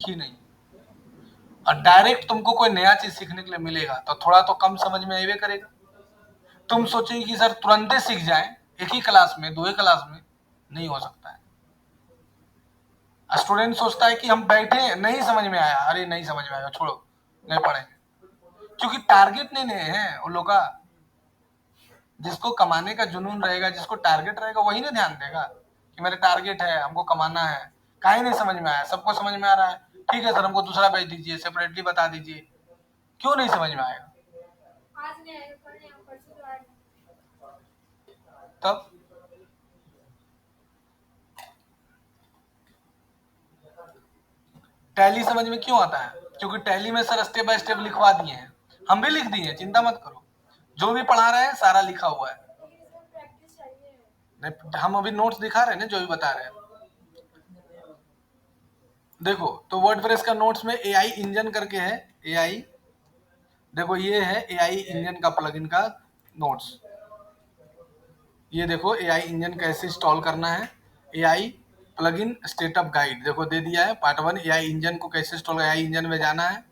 ही नहीं। और डायरेक्ट तुमको कोई नया चीज सीखने के लिए मिलेगा तो थोड़ा तो कम समझ में आइए करेगा। तुम सोचेगी कि सर तुरंत सीख जाए एक ही क्लास में, दो ही क्लास में, नहीं हो सकता है। स्टूडेंट सोचता है कि हम बैठे, नहीं समझ में आया, अरे नहीं समझ में आया, छोड़ो, नहीं पढ़ेंगे, क्योंकि टारगेट नहीं है उन लोग का। जिसको कमाने का जुनून रहेगा, जिसको टारगेट रहेगा, वही ना ध्यान देगा कि मेरा टारगेट है, हमको कमाना है। काहे नहीं समझ में आया? सबको समझ में आ रहा है, ठीक है सर हमको दूसरा बैच दीजिए, सेपरेटली बता दीजिए। क्यों नहीं समझ में आएगा? तब टैली समझ में क्यों आता है? क्योंकि टैली में सर स्टेप बाय स्टेप लिखवा दिए हैं, हम भी लिख दिए हैं, चिंता मत करो। जो भी पढ़ा रहे हैं सारा लिखा हुआ है। हम अभी नोट्स दिखा रहे हैं ना, जो भी बता रहे हैं। देखो तो वर्डप्रेस का नोट्स में एआई इंजन करके है। एआई, देखो ये है एआई इंजन का प्लगइन का नोट्स। ये देखो एआई इंजन कैसे इंस्टॉल करना है। एआई प्लगइन स्टेटअप गाइड देखो दे दिया है। पार्ट 1 एआई इंजन को कैसे इंस्टॉल, एआई इंजन में जाना है,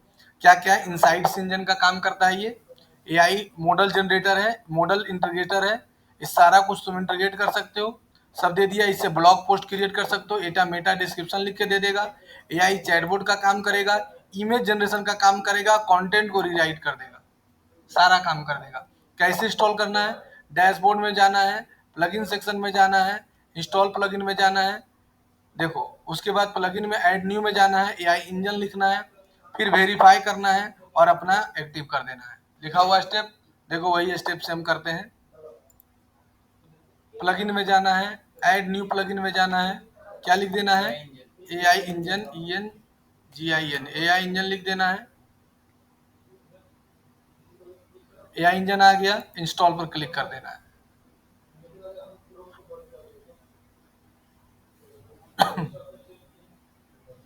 क्या क्या इनसाइट्स इंजन का काम करता है। ये एआई मॉडल जनरेटर है, मॉडल इंटीग्रेटर है, इस सारा कुछ तुम इंटीग्रेट कर सकते हो, सब दे दिया। इससे ब्लॉग पोस्ट क्रिएट कर सकते हो, एटा मेटा डिस्क्रिप्शन लिख के दे देगा। एआई चैटबॉट का काम करेगा, इमेज जनरेशन का काम करेगा, कंटेंट को रीराइट कर देगा, सारा काम कर देगा। कैसे इंस्टॉल करना है? डैशबोर्ड में जाना है, प्लगइन सेक्शन में जाना है, इंस्टॉल प्लगइन में जाना है, देखो उसके बाद प्लगइन में ऐड न्यू में जाना है, एआई इंजन लिखना है, फिर वेरीफाई करना है और अपना एक्टिव कर देना है। लिखा हुआ स्टेप देखो, वही स्टेप से हम करते हैं। प्लगइन में जाना है, ऐड न्यू प्लगइन में जाना है, क्या लिख देना है? AI engine, ENGIN, AI engine लिख देना है। एआई इंजन आ गया, इंस्टॉल पर क्लिक कर देना है।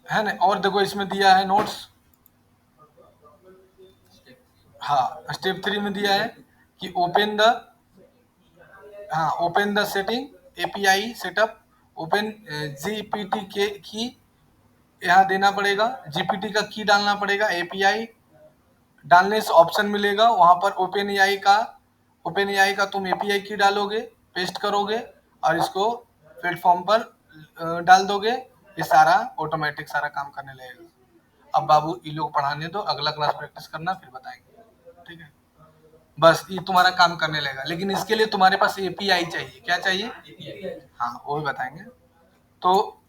है ना? और देखो इसमें दिया है नोट्स, हाँ स्टेप 3 में दिया है कि ओपन द, हाँ open the setting API setup, open GPT के की यहाँ देना पड़ेगा, जीपीटी का की डालना पड़ेगा। एपीआई डालने से ऑप्शन मिलेगा, वहां पर ओपन एआई का तुम एपीआई की डालोगे, पेस्ट करोगे और इसको प्लेटफॉर्म पर डाल दोगे, ये सारा ऑटोमेटिक सारा काम करने लगेगा। अब बाबू ये लोग पढ़ाने दो, अगला क्लास प्रैक्टिस करना फिर बताएंगे, ठीक है? बस ये तुम्हारा काम करने लगेगा, लेकिन इसके लिए तुम्हारे पास एपीआई चाहिए। क्या चाहिए? हाँ वो भी बताएंगे। तो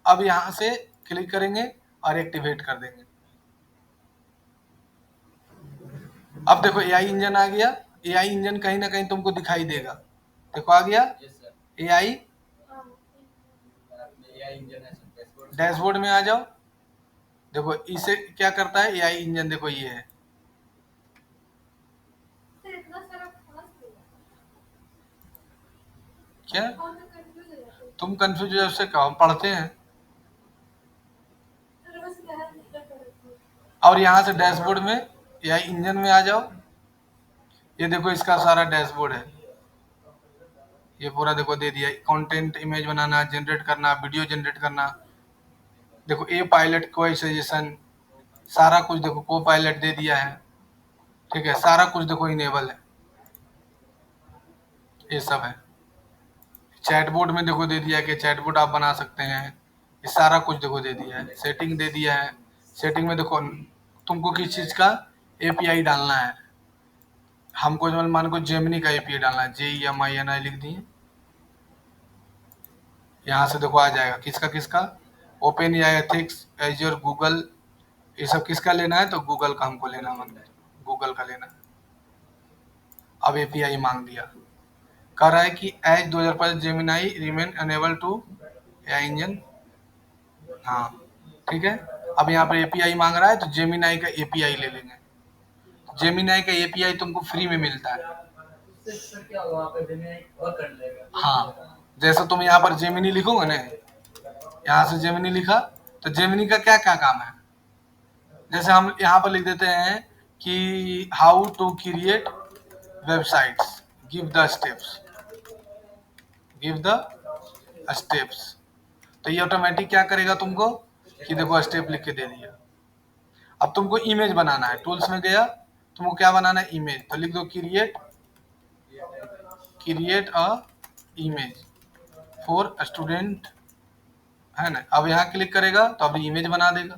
अब यहाँ से क्लिक करेंगे और एक्टिवेट कर देंगे। अब देखो एआई इंजन आ गया। एआई इंजन कहीं ना कहीं तुमको दिखाई देगा, देखो आ गया एआई। डैशबोर्ड में आ जाओ, देखो इसे क्या करता है एआई इंजन, देखो ये है। क्या तुम कंफ्यूज हो उससे? क्या हम पढ़ते हैं। और यहाँ से डैशबोर्ड में एआई इंजन में आ जाओ, ये देखो इसका सारा डैशबोर्ड है, ये पूरा देखो दे दिया। कंटेंट इमेज बनाना, जनरेट करना, वीडियो जनरेट करना, देखो ए पायलट को सजेशन, सारा कुछ देखो को पायलट दे दिया है, ठीक है? सारा कुछ देखो इनेबल है, ये सब है। चैटबोर्ड में देखो दे दिया कि चैटबोर्ड आप बना सकते हैं, ये सारा कुछ देखो दे दिया है। सेटिंग दे दिया है, सेटिंग में देखो तुमको किस चीज़ का एपीआई डालना है। हमको मान को जेमिनी का एपीआई डालना है, JEMINI लिख दिए, यहाँ से देखो आ जाएगा किसका किसका। Open AI, ethics, azure, Google, ये सब किसका लेना है? तो गूगल का हमको लेना है, गूगल का लेना है। अब एपीआई मांग दिया, कह रहा है कि as 2005 Gemini remain unable to AI engine, हाँ ठीक है। अब यहाँ पर एपीआई मांग रहा है तो जेमिनाई का एपीआई ले लेंगे। जेमिनाई का एपीआई तुमको फ्री में मिलता है। हाँ जैसे तुम यहाँ पर जेमिनी लिखोगे ना, यहाँ से जेमिनी लिखा तो जेमिनी का क्या क्या काम है, जैसे हम यहाँ पर लिख देते हैं कि how to create websites, give the steps, give the steps, तो ये ऑटोमेटिक क्या करेगा तुमको कि देखो स्टेप लिख के दे दिया। अब तुमको इमेज बनाना है, टूल्स में गया, तुमको क्या बनाना है, इमेज, तो लिख दो create a image for student, है ना। अब यहाँ क्लिक करेगा तो अभी इमेज बना देगा।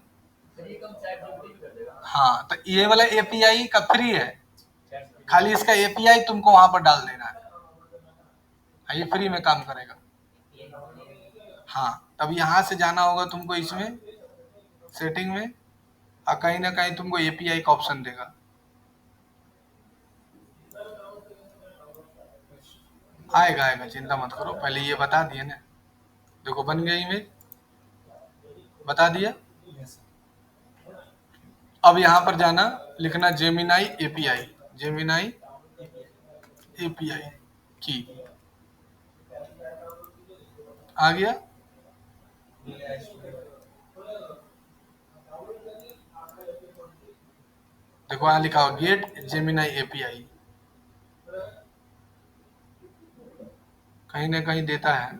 हाँ, तो ये वाला एपीआई का फ्री है, खाली इसका एपीआई तुमको वहां पर डाल देना है, ये फ्री में काम करेगा। हाँ, तब यहाँ से जाना होगा तुमको इसमें सेटिंग में, और कहीं ना कहीं तुमको एपीआई का ऑप्शन देगा। आएगा आएगा, चिंता मत करो, पहले ये बता दिए ना। देखो बन गया इमेज, बता दिया। अब यहाँ पर जाना, लिखना जेमिनाई एपीआई, जेमिनाई एपीआई की, आ गया। देखो यहाँ लिखा हो गेट जेमिनाई एपीआई, कहीं ना कहीं देता है।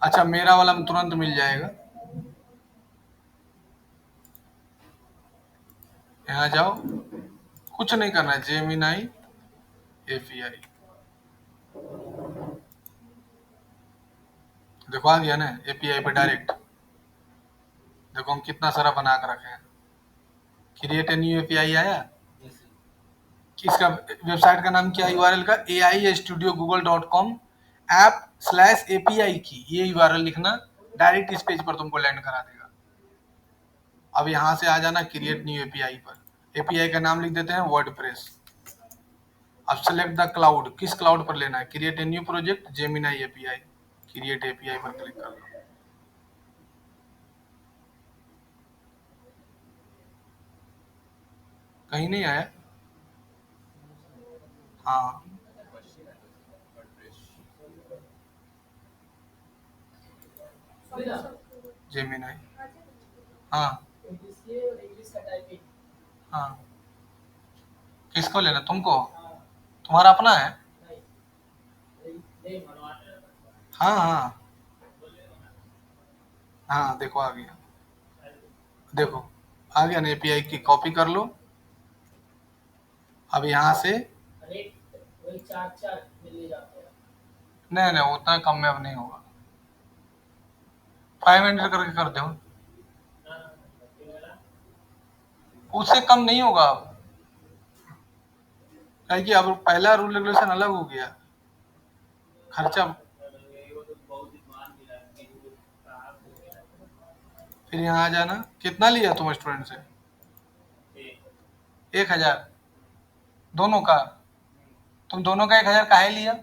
अच्छा, मेरा वाला में तुरंत मिल जाएगा। यहाँ जाओ, कुछ नहीं करना है, जेमिनाई एपीआई, देखो आ गया ना एपीआई पे डायरेक्ट। देखो हम कितना सारा बना कर रखे हैं। क्रिएट ए न्यू एपीआई आया। इसका वेबसाइट का नाम क्या है, यूआरएल का AIStudioGoogle.com app/API की, ये यूआरएल लिखना, डायरेक्ट इस पेज पर तुमको लैंड करा देगा। अब यहाँ से आ जाना क्रिएट न्यू एपीआई पर, एपीआई का नाम लिख देते हैं वर्डप्रेस। अब सेलेक्ट द क्लाउड, किस क्लाउड पर लेना है, create a new project Gemini API, create API पर क्लिक कर लो। कहीं नहीं आया। हाँ, जेमिनाई, हाँ हाँ, किसको लेना, तुमको, तुम्हारा अपना है। हाँ हाँ हाँ, देखो आ गया, देखो आ गया ना, एपीआई की कॉपी कर लो। अब यहाँ से नहीं नहीं, उतना कम में अब नहीं होगा, 500 करके कर दो, उससे कम नहीं होगा अब, क्या कि अब पहला रूल रेगुलेशन अलग हो गया, खर्चा। फिर यहाँ आ जाना, कितना लिया तुम स्टूडेंट से, 1000 दोनों का, तुम दोनों का 1000 काहे लिया,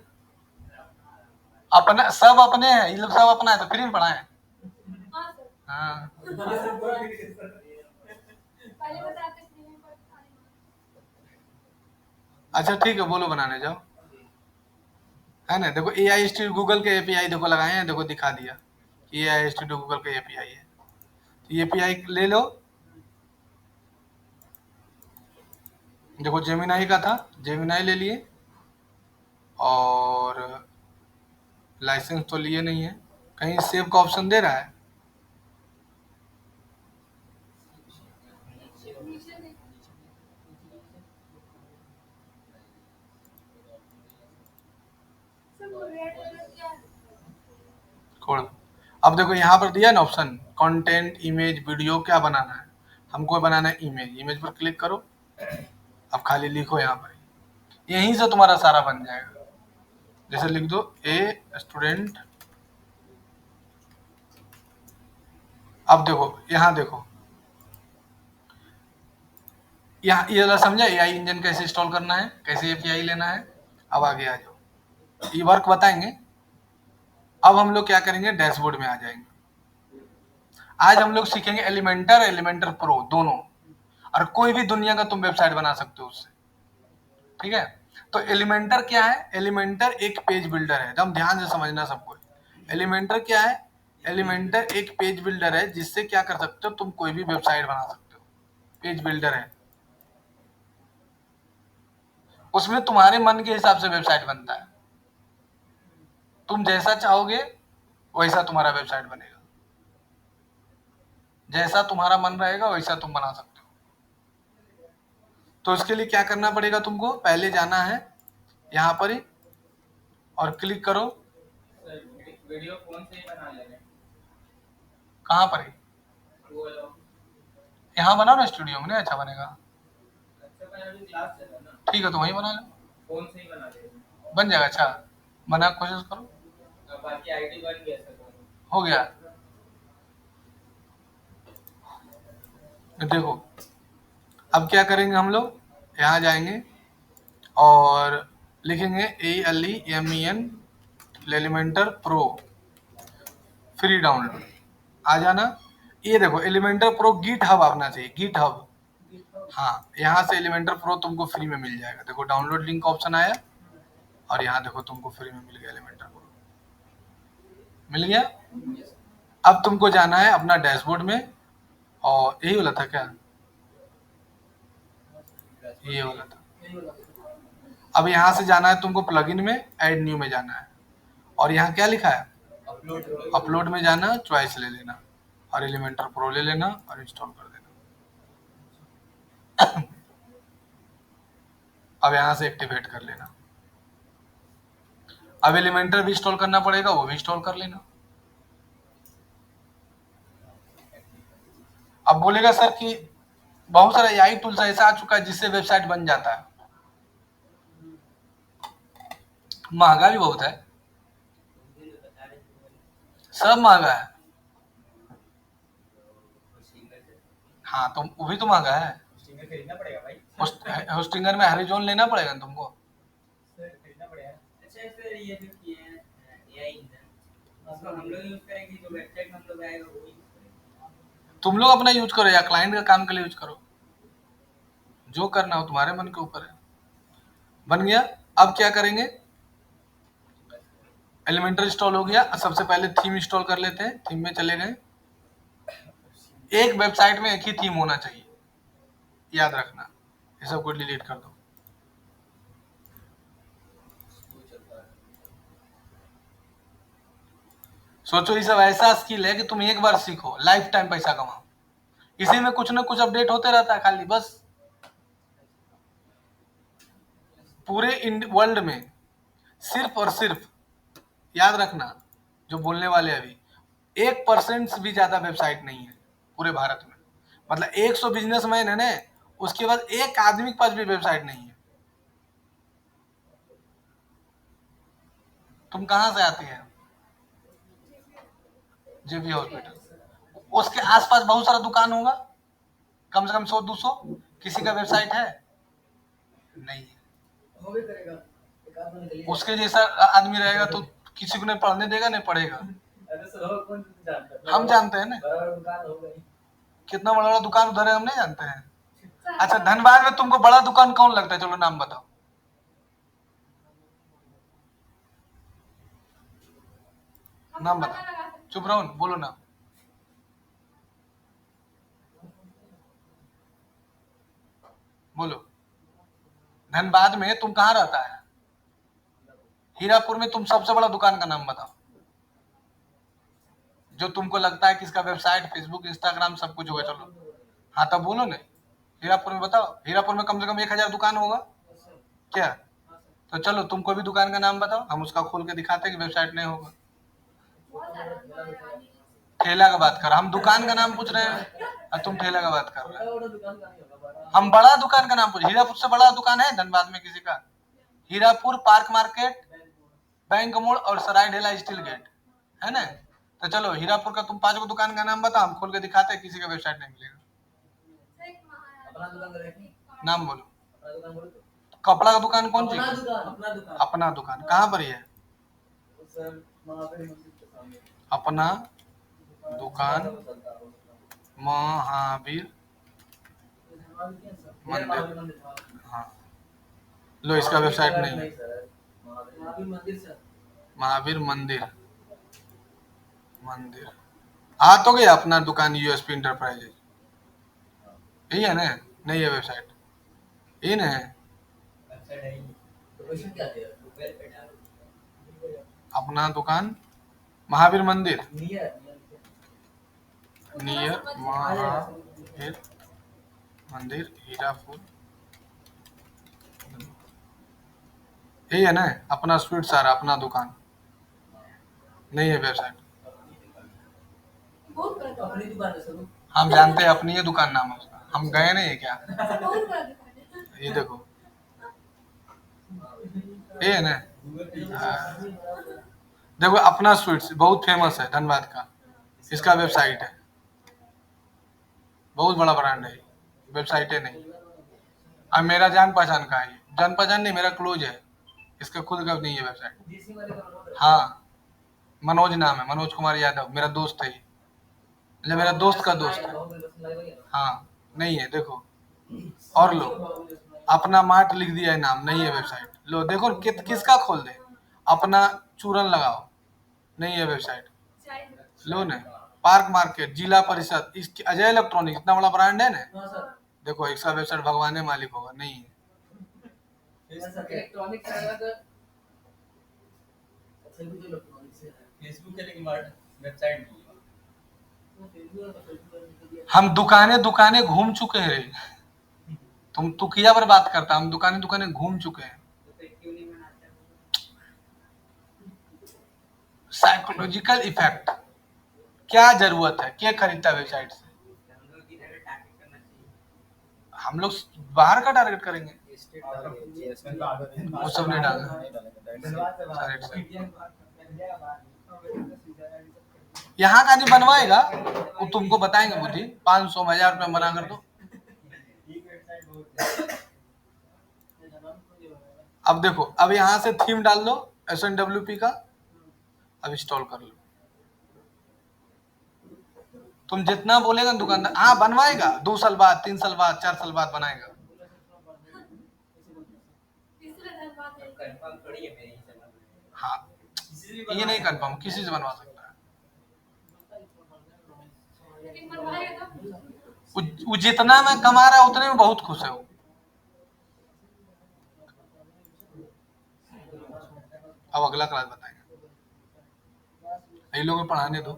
अपना सब अपने हैं, ये लोग सब अपना है तो फ्री में पढ़ाए। हाँ, अच्छा ठीक है, बोलो बनाने जाओ, है ना। देखो AI स्टूडियो गूगल के एपीआई देखो लगाए हैं, देखो दिखा दिया AI स्टूडियो गूगल का एपीआई है, तो एपीआई ले लो। देखो जेमिनाई का था, जेमिनाई ले लिए, और लाइसेंस तो लिए नहीं है, कहीं सेव का ऑप्शन दे रहा है। खोल, अब देखो यहाँ पर दिया ना ऑप्शन, कंटेंट, इमेज, वीडियो, क्या बनाना है, हमको बनाना है इमेज, इमेज पर क्लिक करो। अब खाली लिखो यहाँ पर, यहीं से तुम्हारा सारा बन जाएगा। जैसे लिख दो ए स्टूडेंट। अब देखो यहाँ देखो, यहाँ ये वाला समझा, AI इंजन कैसे इंस्टॉल करना है, कैसे एपीआई लेना है। अब आगे आ जाओ, ये वर्क बताएंगे। अब हम लोग क्या करेंगे, डैशबोर्ड में आ जाएंगे। आज हम लोग सीखेंगे एलिमेंटर, एलिमेंटर प्रो दोनों, और कोई भी दुनिया का तुम वेबसाइट बना सकते हो उससे, ठीक है। तो एलिमेंटर क्या है, एलिमेंटर एक पेज बिल्डर है, एकदम ध्यान से समझना सबको। एलिमेंटर क्या है, एलिमेंटर एक पेज बिल्डर है, जिससे क्या कर सकते हो, तुम कोई भी वेबसाइट बना सकते हो, पेज बिल्डर है। उसमें तुम्हारे मन के हिसाब से वेबसाइट बनता है, तुम जैसा चाहोगे वैसा तुम्हारा वेबसाइट बनेगा, जैसा तुम्हारा मन रहेगा वैसा तुम बना सकते हो। तो इसके लिए क्या करना पड़ेगा तुमको, पहले जाना है यहाँ पर ही और क्लिक करो। वीडियो फोन से ही बना लेंगे। कहाँ पर ही? यहाँ बनाओ ना, स्टूडियो में नहीं अच्छा बनेगा। अच्छा मैं अभी क्लास चल रहा ना। ठीक है तो वहीं बना लो, फोन से ही बना लेंगे, बन जाएगा। अच्छा बना, कोशिश करो। बाकी आईडी बन गया सर, हो गया। देखो अब क्या करेंगे हम लोग, यहाँ जाएंगे और लिखेंगे ALEMEN Elementor pro free download. आ जाना। ये देखो एलिमेंटर प्रो गिट हब आना चाहिए, गिट हब। हाँ यहाँ से एलिमेंटर प्रो तुमको फ्री में मिल जाएगा। देखो डाउनलोड लिंक ऑप्शन आया और यहाँ देखो तुमको फ्री में मिल गया एलिमेंटर प्रो, मिल गया। अब तुमको जाना है अपना डैशबोर्ड में, और यही वाला था क्या, ये वाला था। अब यहाँ से जाना है तुमको प्लगइन में, ऐड न्यू में जाना है, और यहाँ क्या लिखा है, अपलोड में जाना, चॉइस ले लेना और एलिमेंटर प्रो ले लेना और इंस्टॉल कर देना। अब यहाँ से एक्टिवेट कर लेना। अब एलिमेंटर भी इंस्टॉल करना पड़ेगा, वो भी इंस्टॉल कर लेना। अब बोलेगा सर कि बहुत सारा एआई टूल्स ऐसा आ चुका है जिससे वेबसाइट बन जाता है, महंगा भी बहुत है, सब महंगा है। हाँ तो वो भी तो महंगा है, खरीदना पड़ेगा भाई। होस्टिंगर में हरिजोन लेना पड़ेगा ना तुमको, खरीदना पड़ेगा। अच्छा सर ये जो किए हैं एआई इंजन, उसको हम लोग यूज करेंगे, जो वेबसाइट हम लोग आएगा वो यूज करेंगे। तुम लोग अपना यूज करो या क्लाइंट का काम के लिए यूज करो, जो करना हो तुम्हारे मन के ऊपर है। बन गया। अब क्या करेंगे, एलिमेंटर इंस्टॉल हो गया। सबसे पहले थीम इंस्टॉल कर लेते हैं, थीम में चले गए। एक वेबसाइट में एक ही थीम होना चाहिए, याद रखना, ये सब को डिलीट कर दो। सोचो ये सब ऐसा स्किल है कि तुम एक बार सीखो, लाइफ टाइम पैसा कमाओ। इसी में कुछ ना कुछ अपडेट होते रहता है खाली, बस। पूरे वर्ल्ड में सिर्फ और सिर्फ, याद रखना, जो बोलने वाले अभी 1% भी ज्यादा वेबसाइट नहीं है पूरे भारत में। मतलब 100 बिजनेसमैन है ना, उसके बाद एक आदमी के पास भी वेबसाइट नहीं है। तुम कहां से आती है? जेबी हॉस्पिटल। उसके आसपास बहुत सारा दुकान होगा, कम से कम 100-200। किसी का वेबसाइट है? नहीं है। उसके जैसा आदमी रहेगा तो किसी को नहीं पढ़ने देगा, नहीं पढ़ेगा। हम जानते हैं ना, कितना बड़ा बड़ा दुकान उधर है, हम नहीं जानते हैं। अच्छा धनबाद में तुमको बड़ा दुकान कौन लगता है, चलो नाम बताओ। नाम बताओ, चुप रहो, बोलो ना। बोलो। धनबाद में तुम कहाँ रहता है? हीरापुर में तुम सबसे बड़ा दुकान का नाम बताओ, जो तुमको लगता है कि इसका वेबसाइट, फेसबुक, इंस्टाग्राम सब कुछ होगा। चलो हाँ तब बोलो ना, हीरापुर में बताओ। हीरापुर में कम से कम 1000 दुकान होगा क्या? तो चलो तुम कोई भी दुकान का नाम बताओ, हम उसका खोल के दिखाते हैं कि वेबसाइट नहीं होगा। ठेला का बात कर, हम दुकान का नाम पूछ रहे हैं और तुम ठेला का बात कर रहे हो। हम बड़ा दुकान का नाम पूछ, हीरापुर से बड़ा दुकान है धनबाद में किसी का? हीरापुर पार्क मार्केट, बैंक मोड़ और सराय ढेला स्टील गेट है ना। तो चलो हीरापुर का तुम 5 दुकान का नाम बताओ, हम खोल के दिखाते हैं, किसी का वेबसाइट नहीं मिलेगा। नाम बोलो। कपड़ा का दुकान कौन सी? अपना दुकान कहाँ पर है? अपना दुकान महावीर मंदिर। हाँ लो, इसका वेबसाइट नहीं है। महावीर मंदिर, मंदिर आ तो गया अपना दुकान यूएसपी इंटरप्राइजेज, यही है ना? नहीं है वेबसाइट, यही ना है। लोकेशन क्या दे गूगल पे डाल अपना दुकान महावीर मंदिर, नियर नियर महावीर मंदिर, हीरापुर, यही है ना अपना स्वीट सारा, अपना दुकान नहीं है वेबसाइट। अपनी दुकान है सब हम जानते हैं अपनी ये दुकान नाम है उसका, हम गए नहीं है क्या? ये देखो ये है ना, हाँ। देखो अपना स्वीट्स बहुत फेमस है धनबाद का, इसका वेबसाइट है, बहुत बड़ा ब्रांड है, वेबसाइट है नहीं। अब मेरा जान पहचान का है, जान पहचान नहीं, मेरा क्लोज है, इसका खुद का नहीं है वेबसाइट। हाँ मनोज नाम है, मनोज कुमार यादव, मेरा दोस्त है, मतलब मेरा दोस्त का दोस्त है। हाँ नहीं है, देखो और लो अपना मार्ट लिख दिया है नाम, नहीं है वेबसाइट। लो देखो किसका खोल दे, अपना चूरन लगाओ, नहीं है वेबसाइट। लो ने पार्क मार्केट, जिला परिषद, इसकी अजय इलेक्ट्रॉनिक, इतना बड़ा ब्रांड है ना, देखो इसका वेबसाइट भगवान मालिक होगा, नहीं है। इलेक्ट्रॉनिक फेसबुक के लेकिन वेबसाइट नहीं है। हम दुकानें दुकानें घूम चुके हैं रे, तुम तुकिया पर बात करता, हम दुकानें दुकानें घूम चुके हैं। साइकोलॉजिकल इफेक्ट, क्या जरूरत है, क्या खरीदता है वेबसाइट से? हम लोग बाहर का टारगेट करेंगे, वो सब नहीं डालना। यहाँ का नहीं बनवाएगा, वो तुमको बताएंगे बुद्धि, 500 1000 रुपया मना कर दो। अब देखो, अब यहाँ से थीम डाल दो SNWP का, अब इंस्टॉल कर लो। तुम जितना बोलेगा दुकानदार, हाँ बनवाएगा, 2 साल बाद, 3 साल बाद, 4 साल बाद बनाएगा। हाँ ये नहीं कंफर्म, किसी से बनवा सकता है, वो जितना मैं कमा रहा है उतने में बहुत खुश है वो। अब अगला क्लास बताएंगे, ये लोगों को पढ़ाने दो,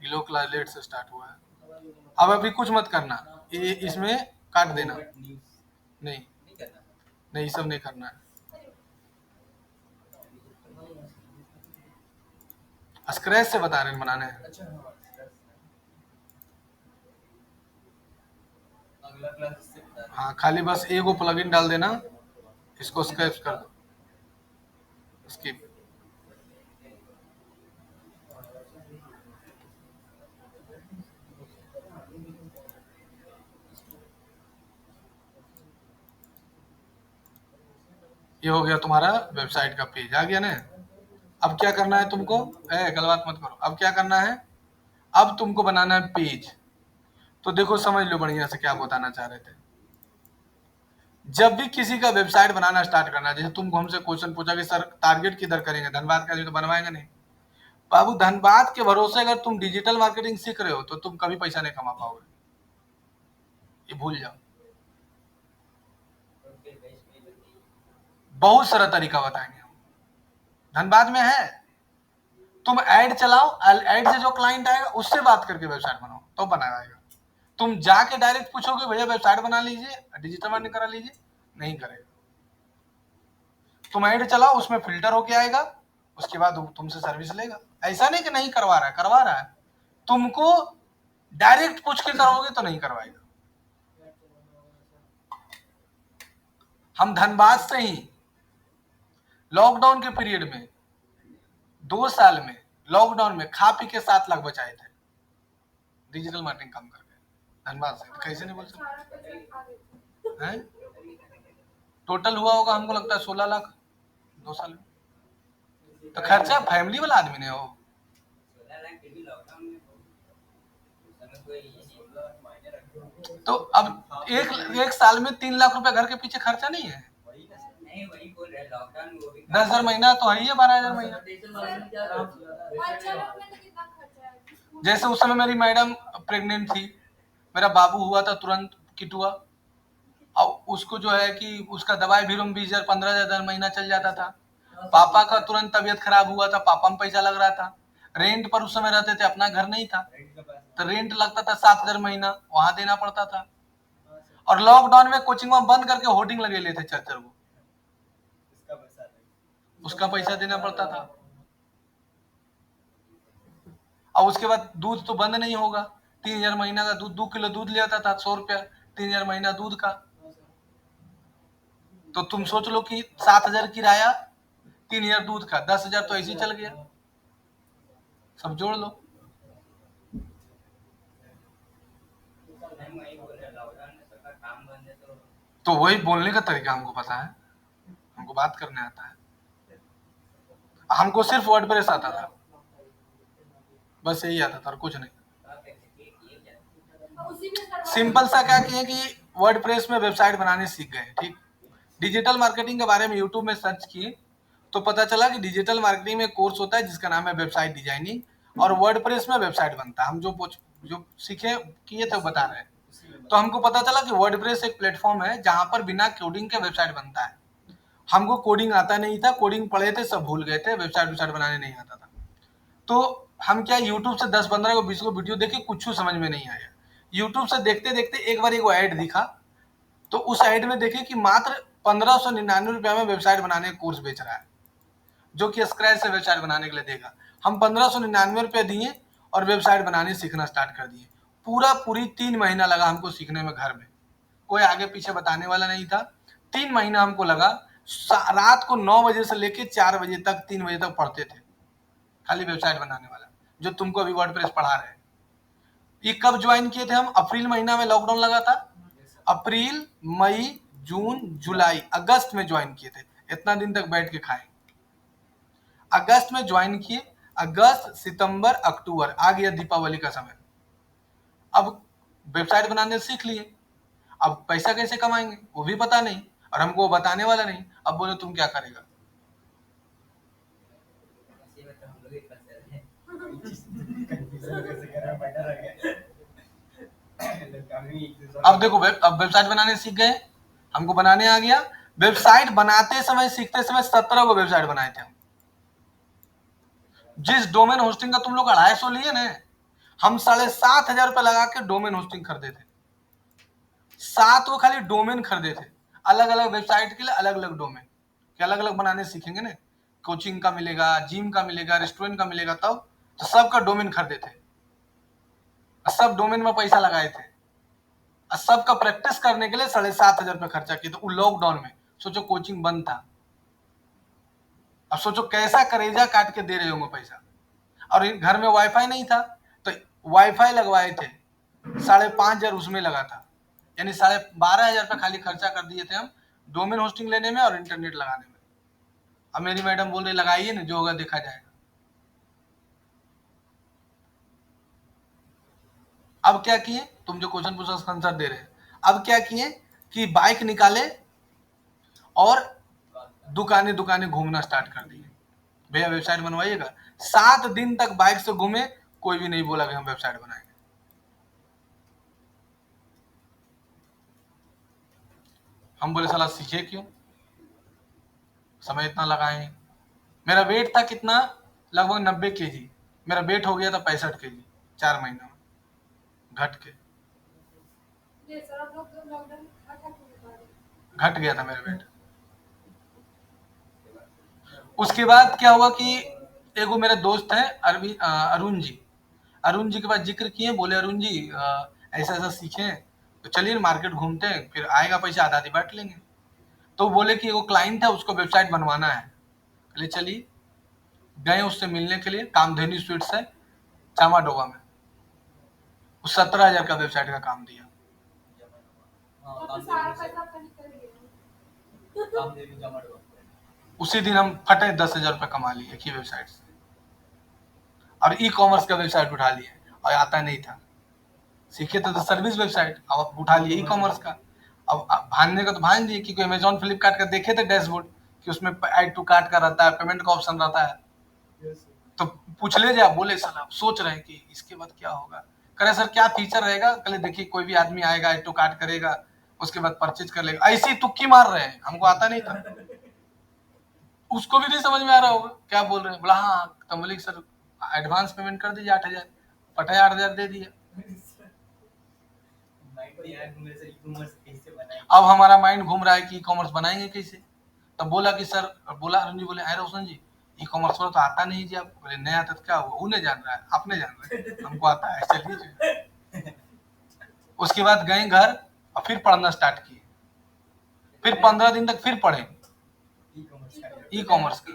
ये लोग क्लास लेट से स्टार्ट हुआ है। अब अभी कुछ मत करना, ये इसमें काट देना, नहीं नहीं सब नहीं करना है। स्क्रैच से बता रहे हैं बनाने हैं। हाँ खाली बस एगो प्लगइन डाल देना, इसको स्क्रैच कर दो, स्किप। ये हो गया तुम्हारा वेबसाइट का पेज, आ गया ना। अब क्या करना है तुमको, गलबात मत करो, अब क्या करना है, अब तुमको बनाना है पेज। तो देखो समझ लो बढ़िया से क्या बताना चाह रहे थे। जब भी किसी का वेबसाइट बनाना स्टार्ट करना, जैसे तुमको हमसे क्वेश्चन पूछा कि सर टारगेट किधर करेंगे, धनबाद का, तो बनवाएंगे नहीं बाबू। धनबाद के भरोसे अगर तुम डिजिटल मार्केटिंग सीख रहे हो तो तुम कभी पैसा नहीं कमा पाओगे, ये भूल जाओ। बहुत सारा तरीका बताएंगे हम, धनबाद में है। तुम ऐड चलाओ, ऐड से जो क्लाइंट आएगा उससे बात करके वेबसाइट बनाओ, तो बनाएगा। तुम जाके डायरेक्ट पूछोगे भैया वेबसाइट बना लीजिए, डिजिटल मार्केटिंग करा लीजिए, नहीं करेगा। तुम ऐड चलाओ, उसमें फिल्टर होके आएगा, उसके बाद तुमसे सर्विस लेगा। ऐसा नहीं कि नहीं करवा रहा है, करवा रहा है। तुमको डायरेक्ट पूछ के करोगे तो नहीं करवाएगा। हम धनबाद से ही लॉकडाउन के पीरियड में 2 साल में, लॉकडाउन में खा पी के 7 लाख बचाए थे डिजिटल मार्केटिंग काम करके धनबाद से। कैसे नहीं बोल सकते हैं? टोटल हुआ होगा हमको लगता है 16 लाख 2 साल में। तो खर्चा फैमिली वाला आदमी ने हो। तो अब एक साल में 3 लाख रुपए घर के पीछे खर्चा नहीं है। वही बोल रहे लॉकडाउन में वो भी 10,000 महीना तो है ही है, 12,000 महीना। जैसे उस समय मेरी मैडम प्रेग्नेंट थी, मेरा बाबू हुआ था तुरंत किट हुआ, और उसको जो है कि उसका दवाई भी 20,000 15,000 महीना चल जाता था। पापा का तुरंत तबीयत खराब हुआ था, पापा में पैसा लग रहा था। रेंट पर उस समय रहते थे, अपना घर नहीं था, तो रेंट लगता था 7,000 महीना, वहां देना पड़ता था। और लॉकडाउन में कोचिंग में बंद करके होर्डिंग लगे लेते चर्चर को, उसका पैसा देना पड़ता था। और उसके बाद दूध तो बंद नहीं होगा, 3,000 महीना का दूध, 2 किलो दूध ले आता था 100 रुपया, 3,000 महीना दूध का। तो तुम सोच लो कि 7,000 किराया, 3,000 दूध का, 10,000 तो ऐसे ही चल गया, सब जोड़ लो। तो वही बोलने का तरीका हमको पता है, हमको बात करने आता है, हमको सिर्फ वर्डप्रेस आता था, बस यही आता था और कुछ नहीं। सिंपल सा क्या किए कि वर्डप्रेस में वेबसाइट बनाने सीख गए। ठीक, डिजिटल मार्केटिंग के बारे में यूट्यूब में सर्च किए तो पता चला कि डिजिटल मार्केटिंग में कोर्स होता है जिसका नाम है वेबसाइट डिजाइनिंग, और वर्डप्रेस में वेबसाइट बनता है। हम जो सीखे किए थे बता रहे हैं। तो हमको पता चला कि वर्डप्रेस एक प्लेटफॉर्म है जहां पर बिना कोडिंग के वेबसाइट बनता है। हमको कोडिंग आता नहीं था, कोडिंग पढ़े थे सब भूल गए थे, वेबसाइट बनाने नहीं आता था। तो हम क्या यूट्यूब से 10-15 को 20 को वीडियो देखे, कुछ समझ में नहीं आया। यूट्यूब से देखते देखते एक बार एगो ऐड दिखा, तो उस ऐड में देखे कि मात्र 1599 रुपया में वेबसाइट बनाने का कोर्स बेच रहा है, जो कि स्क्रैच से वेबसाइट बनाने के लिए देगा। हम 1599 रुपये दिए और वेबसाइट बनाने सीखना स्टार्ट कर दिए। पूरी 3 महीना लगा हमको सीखने में, घर में कोई आगे पीछे बताने वाला नहीं था। 3 महीना हमको लगा, रात को 9 बजे से लेके 4 बजे तक, 3 बजे तक पढ़ते थे, खाली वेबसाइट बनाने वाला, जो तुमको अभी वर्डप्रेस पढ़ा रहे हैं। ये कब ज्वाइन किए थे हम? अप्रैल महीना में लॉकडाउन लगा था, अप्रैल, मई, जून, जुलाई, अगस्त में ज्वाइन किए थे। इतना दिन तक बैठ के खाए, अगस्त में ज्वाइन किए, अगस्त, सितंबर, अक्टूबर, आ गया दीपावली का समय। अब वेबसाइट बनाने सीख लिए, अब पैसा कैसे कमाएंगे वो भी पता नहीं, और हमको वो बताने वाला नहीं। अब बोलो तुम क्या करेगा? अब देखो, अब वेबसाइट बनाने सीख गए, हमको बनाने आ गया। वेबसाइट बनाते समय, सीखते समय 17 को वेबसाइट बनाए थे हम। जिस डोमेन होस्टिंग का तुम लोग 250 लिए ना, हम 7,500 रुपए लगा के डोमेन होस्टिंग खरीदे थे। 7 वो खाली डोमेन खरीदे थे, अलग अलग वेबसाइट के लिए अलग अलग डोमेन, कि अलग अलग बनाने सीखेंगे ना, कोचिंग का मिलेगा, जिम का मिलेगा, रेस्टोरेंट का मिलेगा, तब तो सबका डोमेन खरीदे थे, सब डोमेन में पैसा लगाए थे, सबका प्रैक्टिस करने के लिए 7,500 रुपये खर्चा किए थे। लॉकडाउन में सोचो, कोचिंग बंद था, अब सोचो कैसा करेजा काट के दे रहे होंगे पैसा। और घर में वाईफाई नहीं था, तो वाईफाई लगवाए थे, 5,500 उसमें लगा था, यानी 12,500 रुपये खाली खर्चा कर दिए थे हम डोमेन होस्टिंग लेने में और इंटरनेट लगाने में। अब मेरी मैडम बोल रही लगाइए ना, जो होगा देखा जाएगा। अब क्या किए, तुम जो क्वेश्चन पूछा उसका आंसर दे रहे हैं। अब क्या किए कि बाइक निकाले और दुकानें दुकानें घूमना स्टार्ट कर दिए, भैया वेबसाइट बनवाइएगा। 7 दिन तक बाइक से घूमे, कोई भी नहीं बोला कि हम वेबसाइट बनाएंगे। हम बोले साला सीखे क्यों, समय इतना लगाए। मेरा वेट था कितना, लगभग 90 kg, मेरा वेट हो गया था 65 kg 4 महीने में, घट के घट गया था मेरा वेट। उसके बाद क्या हुआ कि एगो मेरे दोस्त है अरुण जी, अरुण जी के पास जिक्र किए, बोले अरुण जी ऐसा ऐसा सीखे, तो चलिए मार्केट घूमते हैं, फिर आएगा पैसा आधा आधी बांट लेंगे। तो बोले कि वो क्लाइंट है, उसको वेबसाइट बनवाना है। चलिए चलिए, गए उससे मिलने के लिए, कामधेनु स्वीट्स है चामाडोबा में, उस 17,000 का वेबसाइट का काम दिया। उसी दिन हम फटे 10,000 रुपये कमा लिए एक ही वेबसाइट से, और ई कॉमर्स का वेबसाइट उठा लिए, और आता नहीं था, सीखे तो सर्विस वेबसाइट, अब उठा लिए ई कॉमर्स का। अब भांजने का तो भांज दिए, क्योंकि अमेजोन फ्लिपकार्ट का देखे थे डैशबोर्ड कि उसमें ऐड टू कार्ट का रहता है, पेमेंट का ऑप्शन रहता है। तो पूछ ले जा, बोले साला सोच रहे हैं कि इसके बाद क्या होगा। करे सर क्या फीचर रहेगा, कल देखिए कोई भी आदमी आएगा ऐड टू कार्ट करेगा, उसके बाद परचेज कर लेगा। ऐसे ही तुक्की मार रहे हैं, हमको आता नहीं था। उसको भी नहीं समझ में आ रहा होगा क्या बोल रहे हैं। बोला हाँ, तो बोले सर एडवांस पेमेंट कर दीजिए 8,000, 8,000 दे दिया। अब हमारा माइंड घूम रहा है कि ई कॉमर्स बनाएंगे कैसे। तब बोला कि सर, बोला अरुण जी, बोले अरे रोशन जी ई कॉमर्स तो आता नहीं जी आपको। बोले नहीं आता तो क्या हुआ, उन्हें जान रहा है, आपने जान रहा है, हमको आता है, चलिए। उसके बाद गए घर और फिर पढ़ना स्टार्ट किए। फिर 15 दिन तक फिर पढ़े ई कॉमर्स का,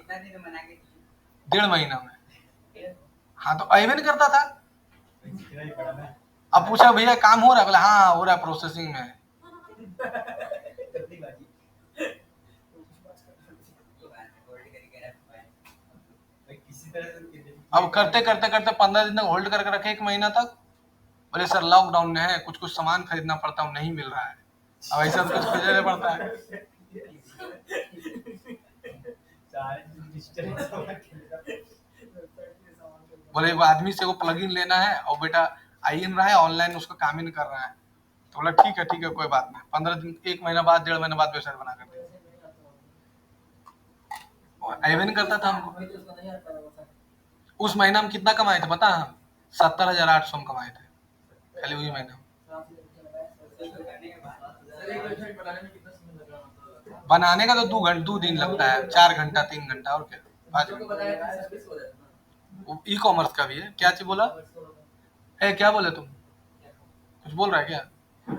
1.5 महीना में। हाँ तो अयवे नहीं करता था। अब पूछा भैया काम हो रहा है, बोला हाँ हो रहा है, प्रोसेसिंग में है। अब करते करते करते 15 दिन तक होल्ड करके रखे, 1 महीना तक। बोले सर लॉकडाउन में है, कुछ कुछ सामान खरीदना पड़ता है, नहीं मिल रहा है। अब ऐसा तो कुछ खोजना पड़ता है। बोले वो आदमी से वो प्लगइन लेना है और बेटा आई नहीं रहा है, ऑनलाइन उसका काम ही नहीं कर रहा है। तो बोला ठीक है कोई बात नहीं। 15 दिन, 1 महीना बाद, 1.5 महीना बाद वेबसाइट बना कर दी। अयवे नहीं करता था हमको। उस महीना में कितना कमाए थे पता है? 70,800 हम कमाए थे खाली वही महीना। बनाने का तो 2 दिन लगता है, 4 घंटा 3 घंटा और क्या, 5 घंटा। ई कॉमर्स का भी है। क्या चीज बोला है, क्या बोले तुम, कुछ बोल रहा है क्या?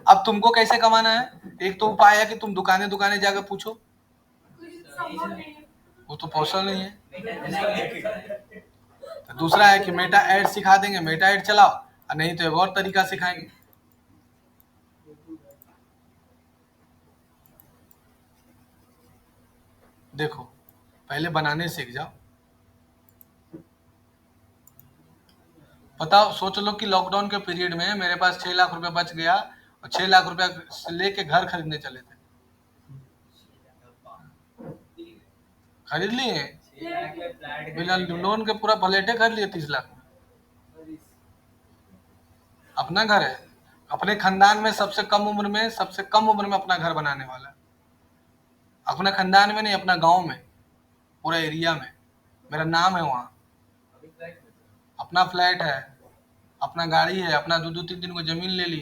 अब तुमको कैसे कमाना है, एक तो उपाय है कि तुम दुकाने दुकाने जाकर पूछो, वो तो पॉसिबल नहीं है। तो दूसरा है कि मेटा ऐड सिखा देंगे, मेटा ऐड चलाओ, और नहीं तो एक और तरीका सिखाएंगे। देखो पहले बनाने सीख जाओ। बताओ, सोच लो कि लॉकडाउन के पीरियड में मेरे पास 6 लाख रुपए बच गया और 6 लाख रुपया लेके घर खरीदने चले थे, खरीद लिए बिना लोन के, पूरा प्लेटे खरीद लिए 30 लाख में। अपना घर है, अपने खानदान में सबसे कम उम्र में अपना घर बनाने वाला है। अपने खानदान में नहीं, अपना गांव में, पूरा एरिया में मेरा नाम है वहाँ। अपना फ्लैट है, अपना गाड़ी है, अपना 2-2 3-3 को जमीन ले ली।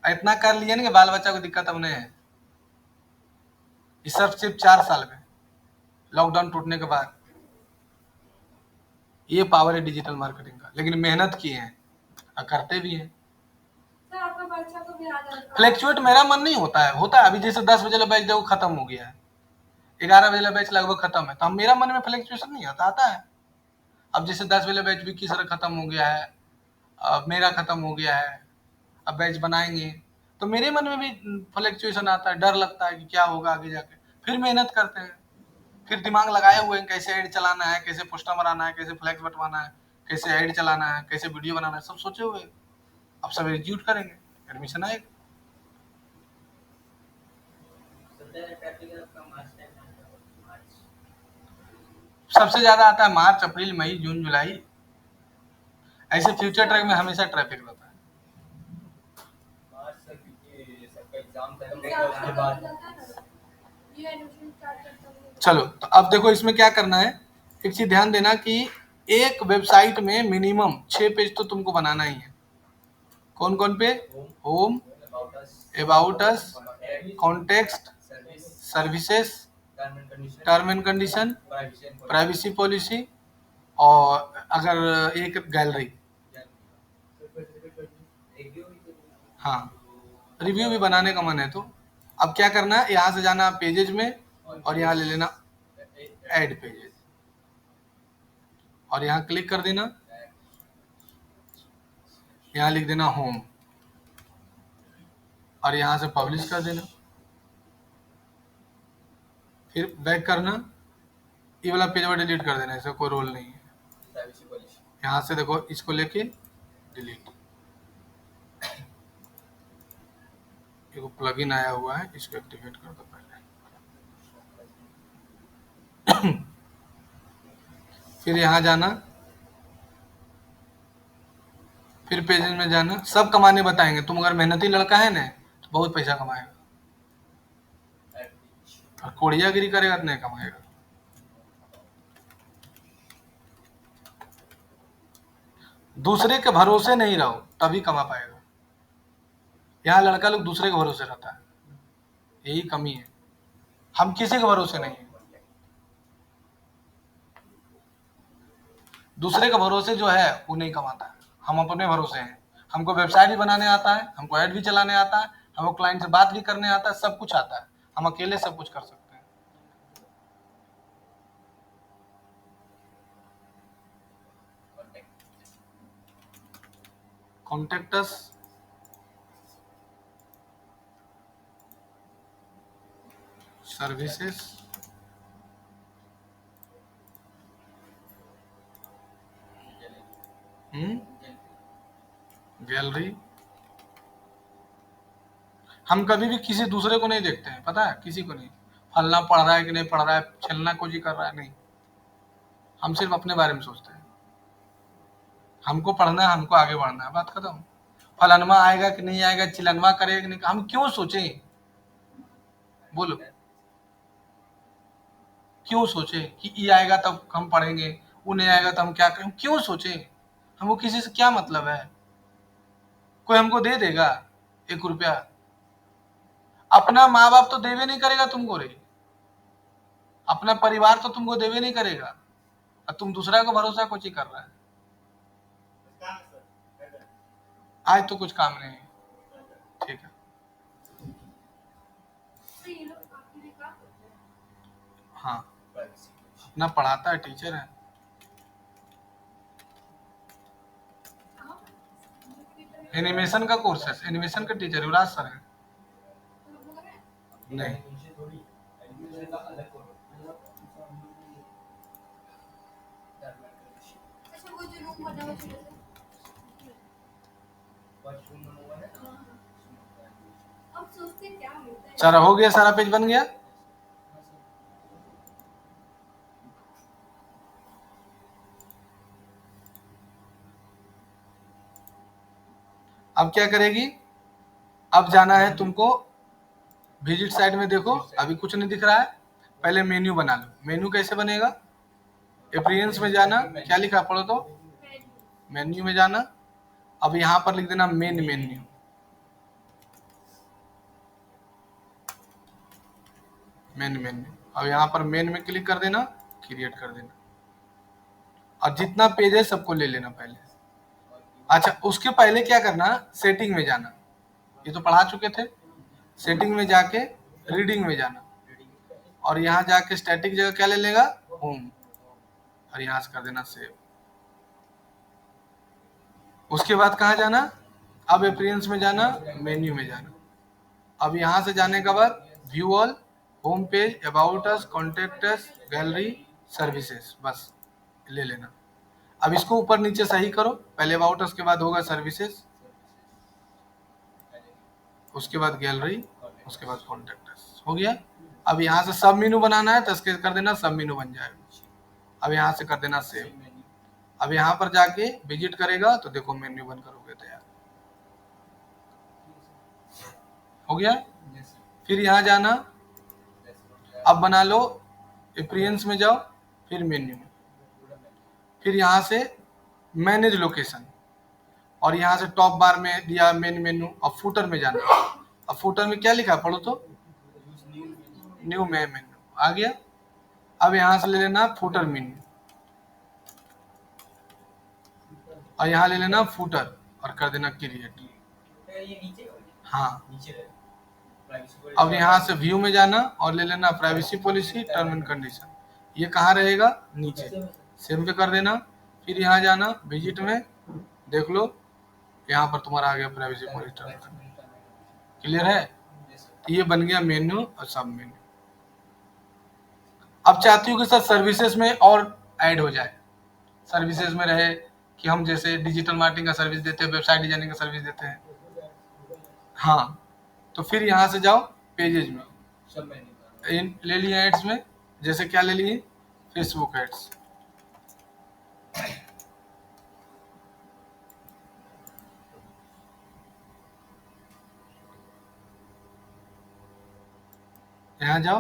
इतना कर लिया ना कि बाल बच्चा को दिक्कत अब नहीं है। ये सब सिर्फ 4 साल में, लॉकडाउन टूटने के बाद। ये पावर है डिजिटल मार्केटिंग का, लेकिन मेहनत किए हैं और करते भी हैं। फ्लैक्चुएट मेरा मन नहीं होता है, होता है अभी जैसे 10 बजे बैच देखो खत्म हो गया है, 11 बजे बैच लगभग खत्म है, तो हम मेरा मन में फ्लैक्चुएशन नहीं आता है। अब जैसे 10 बजे बैच विक्की सर खत्म हो गया है, अब मेरा खत्म हो गया है, अब बैच बनाएंगे, तो मेरे मन में भी फ्लैक्चुएशन आता है, डर लगता है कि क्या होगा आगे जाके। फिर मेहनत करते हैं, फिर दिमाग लगाए हुए हैं कैसे ऐड चलाना है, कैसे पोस्टर बनाना है, कैसे फ्लैक्स बटवाना है, कैसे ऐड चलाना है, कैसे वीडियो बनाना है, सब सोचे हुए। अब सब एग्जीक्यूट करेंगे, एडमिशन आएगा। सबसे ज्यादा आता है मार्च, अप्रैल, मई, जून, जुलाई। ऐसे फ्यूचर ट्रैक में हमेशा ट्रैफिक रहता है। चलो तो अब देखो इसमें क्या करना है। एक चीज ध्यान देना कि एक वेबसाइट में मिनिमम 6 पेज तो तुमको बनाना ही है। कौन कौन पे? Home, about us, context, services, term and condition, privacy policy, और अगर एक गैलरी। हाँ, रिव्यू भी बनाने का मन है तो। अब क्या करना है, यहाँ से जाना पेजेज में और यहाँ ले लेना ऐड पेजेज, और यहाँ क्लिक कर देना, यहाँ लिख देना होम, और यहाँ से पब्लिश कर देना। फिर बैक करना, ये वाला पेज में डिलीट कर देना, इसका कोई रोल नहीं है। यहाँ से देखो इसको लेके डिलीट। एक प्लगइन आया हुआ है, इसको एक्टिवेट कर दो पहले। फिर यहाँ जाना, फिर पेजेज में जाना, सब कमाने बताएंगे। तुम अगर मेहनती लड़का है ना, तो बहुत पैसा कमाएगा, और कोड़ियागिरी करेगा तो नहीं कमाएगा। दूसरे के भरोसे नहीं रहो, तभी कमा पाएगा। यहाँ लड़का लोग दूसरे के भरोसे रहता है, यही कमी है। हम किसी के भरोसे नहीं है। दूसरे के भरोसे जो है वो नहीं कमाता है, हम अपने भरोसे हैं। हमको वेबसाइट भी बनाने आता है, हमको ऐड भी चलाने आता है, हमको क्लाइंट से बात भी करने आता है, सब कुछ आता है। हम अकेले सब कुछ कर सकते हैं। Contact us, services, gallery. हम कभी भी किसी दूसरे को नहीं देखते हैं, पता है, किसी को नहीं। फलना पढ़ रहा है कि नहीं पढ़ रहा है, छलना कोजी कर रहा है, नहीं। हम सिर्फ अपने बारे में सोचते हैं। हमको पढ़ना है, हमको आगे बढ़ना है, बात खत्म। फलनवा आएगा कि नहीं आएगा, चिलनवा करेगा कि नहीं, हम क्यों सोचें? बोलो, क्यों सोचे कि ई आएगा तब हम पढ़ेंगे, वो नहीं आएगा तो हम क्या करें? क्यों सोचे? हमको किसी से क्या मतलब है? कोई हमको दे देगा 1 रुपया? अपना माँ बाप तो देवे नहीं करेगा तुमको रे, अपना परिवार तो तुमको देवे नहीं करेगा, और तुम दूसरा को भरोसा कुछ ही कर रहा है। आज तो कुछ काम नहीं है, ठीक है। हाँ, अपना पढ़ाता है, टीचर है। एनिमेशन का कोर्स है, एनिमेशन का टीचर युवराज सर है। नहीं, सारा हो गया, सारा पेज बन गया। अब क्या करेगी? अब जाना है तुमको विजिट साइट में। देखो अभी कुछ नहीं दिख रहा है, पहले मेन्यू बना लो। मेन्यू कैसे बनेगा? अपीयरेंस में जाना, क्या लिखा पढ़ो तो, मेन्यू में जाना। अब यहाँ पर लिख देना मेन मेन्यू, मेन मेन्यू। अब यहाँ पर मेन में क्लिक कर देना, क्रिएट कर देना, और जितना पेज है सबको ले लेना पहले। अच्छा, उसके पहले क्या करना, सेटिंग में जाना, ये तो पढ़ा चुके थे। सेटिंग में जाके रीडिंग में जाना, और यहाँ जाके स्टैटिक जगह क्या ले लेगा, होम, और यहाँ से कर देना सेव। उसके बाद कहाँ जाना, अब अपीयरेंस में जाना, मेन्यू में जाना। अब यहाँ से जाने के बाद view all, home page, about us, contact us, gallery, services, बस ले लेना। अब इसको ऊपर नीचे सही करो, पहले अबाउट अस के बाद होगा सर्विसेज, उसके बाद गैलरी, उसके बाद कॉन्टेक्ट अस, हो गया। अब यहाँ से सब मेनू बनाना है तो इसके कर देना, सब मेनू बन जाएगा। अब यहाँ से कर देना सेव। अब यहाँ पर जाके विजिट करेगा तो देखो मेन्यू बन करोगे तैयार, हो गया। फिर यहाँ जाना, अब बना लो, अपीयरेंस में जाओ, फिर मेन्यू में, फिर यहाँ से मैनेज लोकेशन, और यहाँ से टॉप बार में दिया मेन मेन्यू। अब फूटर में जाना, अब फूटर में क्या लिखा पढ़ो तो, न्यू में मेन्यू आ गया। अब यहाँ से ले लेना फूटर मेन्यू, और यहाँ ले लेना फूटर, और कर देना क्रिएट। हाँ, अब यहाँ से व्यू में जाना और ले लेना privacy policy, term and condition. ये कहाँ रहेगा, नीचे, सेव पे कर देना। फिर यहाँ जाना विजिट में, देख लो यहाँ पर तुम्हारा आ गया privacy policy, term and condition. Clear है? ये बन गया मेन्यू और सब मेन्यू। अब चाहती हूँ कि सर सर्विसेज में और ऐड हो जाए, सर्विसेज में रहे कि हम जैसे डिजिटल मार्केटिंग का सर्विस देते हैं, वेबसाइट डिजाइनिंग का सर्विस देते हैं। हाँ, तो फिर यहाँ से जाओ पेजेज में, ले लिए एड्स में, जैसे क्या ले लिए, फेसबुक एड्स। यहाँ जाओ,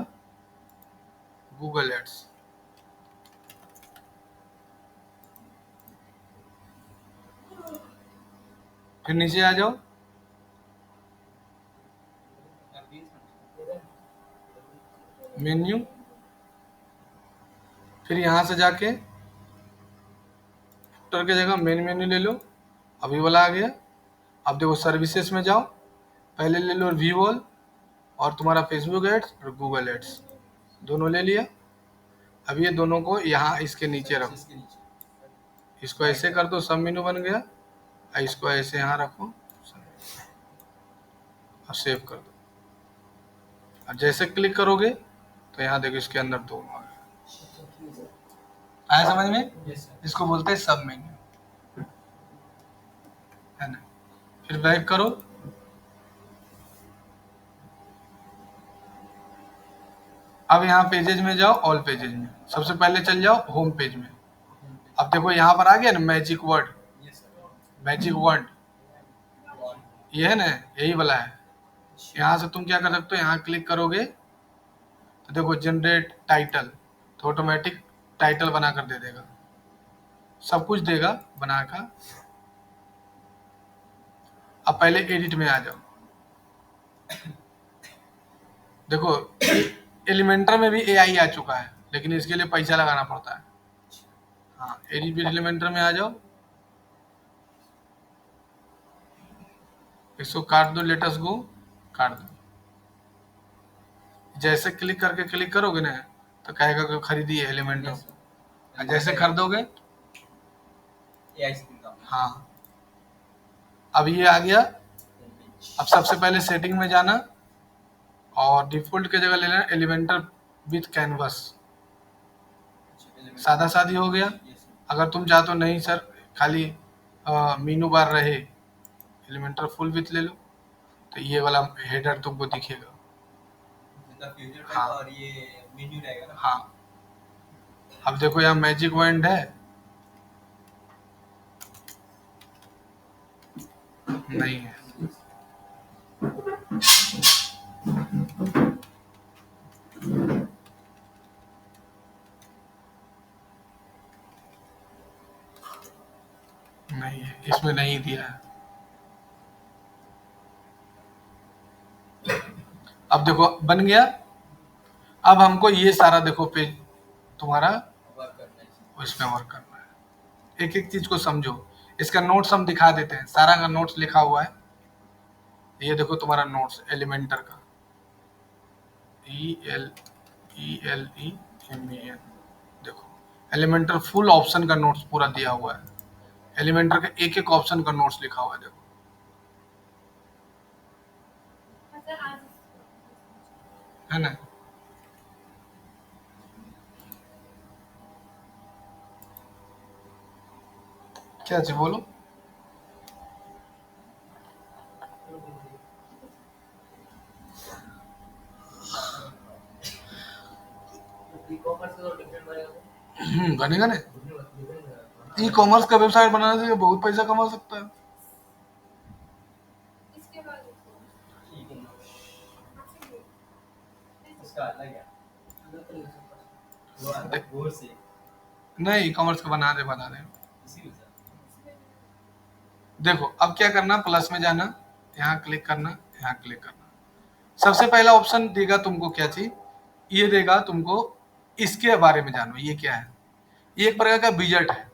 गूगल एड्स, फिर नीचे आ जाओ, मेन्यू, फिर यहाँ से जाके फुटर की जगह मेन मेन्यू ले लो, अभी वाला आ गया। अब देखो सर्विसेज में जाओ, पहले ले लो वीवॉल और तुम्हारा फेसबुक एड्स और गूगल एड्स, दोनों ले लिया। अब ये दोनों को यहाँ इसके नीचे रखो, इसको ऐसे कर दो, सब मेनू बन गया। इसको ऐसे यहाँ रखो और सेव कर दो। अब जैसे क्लिक करोगे तो यहाँ देखो इसके अंदर दोनों आ गए। आया समझ में? इसको बोलते हैं सब मेन्यू, है ना। फिर बैक करो, अब यहाँ पेजेज में जाओ, ऑल पेजेज में सबसे पहले चल जाओ होम पेज में। अब देखो यहाँ पर आ गया ना मैजिक वर्ड, मैजिक वर्ड ये है ना, यही वाला है। यहाँ से तुम क्या कर सकते हो, यहाँ क्लिक करोगे तो देखो जनरेट टाइटल, तो ऑटोमेटिक टाइटल बना कर दे देगा, सब कुछ देगा बनाकर। अब पहले एडिट में आ जाओ, देखो एलिमेंटर में भी एआई आ चुका है, लेकिन इसके लिए पैसा लगाना पड़ता है। हाँ, एडिट एलिमेंटर में आ जाओ, इसको काट दो, लेटस गो काट दो। जैसे क्लिक करके क्लिक करोगे ना तो कहेगा कि खरीदिए एलिमेंटर, जैसे खरीदोगे हाँ, अब ये आ गया। अब सबसे पहले सेटिंग में जाना और डिफॉल्ट की जगह ले लेना एलिमेंटर विथ कैनवस, सादा सादी हो गया। अगर तुम चाहते हो नहीं सर खाली मीनू बार रहे, एलिमेंटर फुल विथ ले लो, तो ये वाला हेडर तुमको दिखेगा। हाँ, और ये मेन्यू रहेगा ना। हाँ, अब देखो यहाँ मैजिक वॉइंड है, नहीं है, नहीं है, इसमें नहीं दिया है। अब देखो बन गया। अब हमको ये सारा देखो पेज तुम्हारा इसमें वर्क करना है। एक एक चीज को समझो, इसका नोट्स हम दिखा देते हैं, सारा का नोट्स लिखा हुआ है। ये देखो तुम्हारा नोट्स एलिमेंटर का, ELEMEN, देखो एलिमेंटर फुल ऑप्शन का नोट्स पूरा दिया हुआ है, एलिमेंटर का एक एक ऑप्शन का नोट्स लिखा हुआ है, देखो है ना। क्या चाहिए बोलो। बनेगा ना, ई कॉमर्स का वेबसाइट बनाने से बहुत पैसा कमा सकता है। नहीं, ई कॉमर्स का बना दे। देखो अब क्या करना, प्लस में जाना, यहाँ क्लिक करना, यहाँ क्लिक करना। सबसे पहला ऑप्शन देगा तुमको क्या चाहिए, ये देगा तुमको इसके बारे में जानो, ये क्या है। ये एक प्रकार का विजेट है।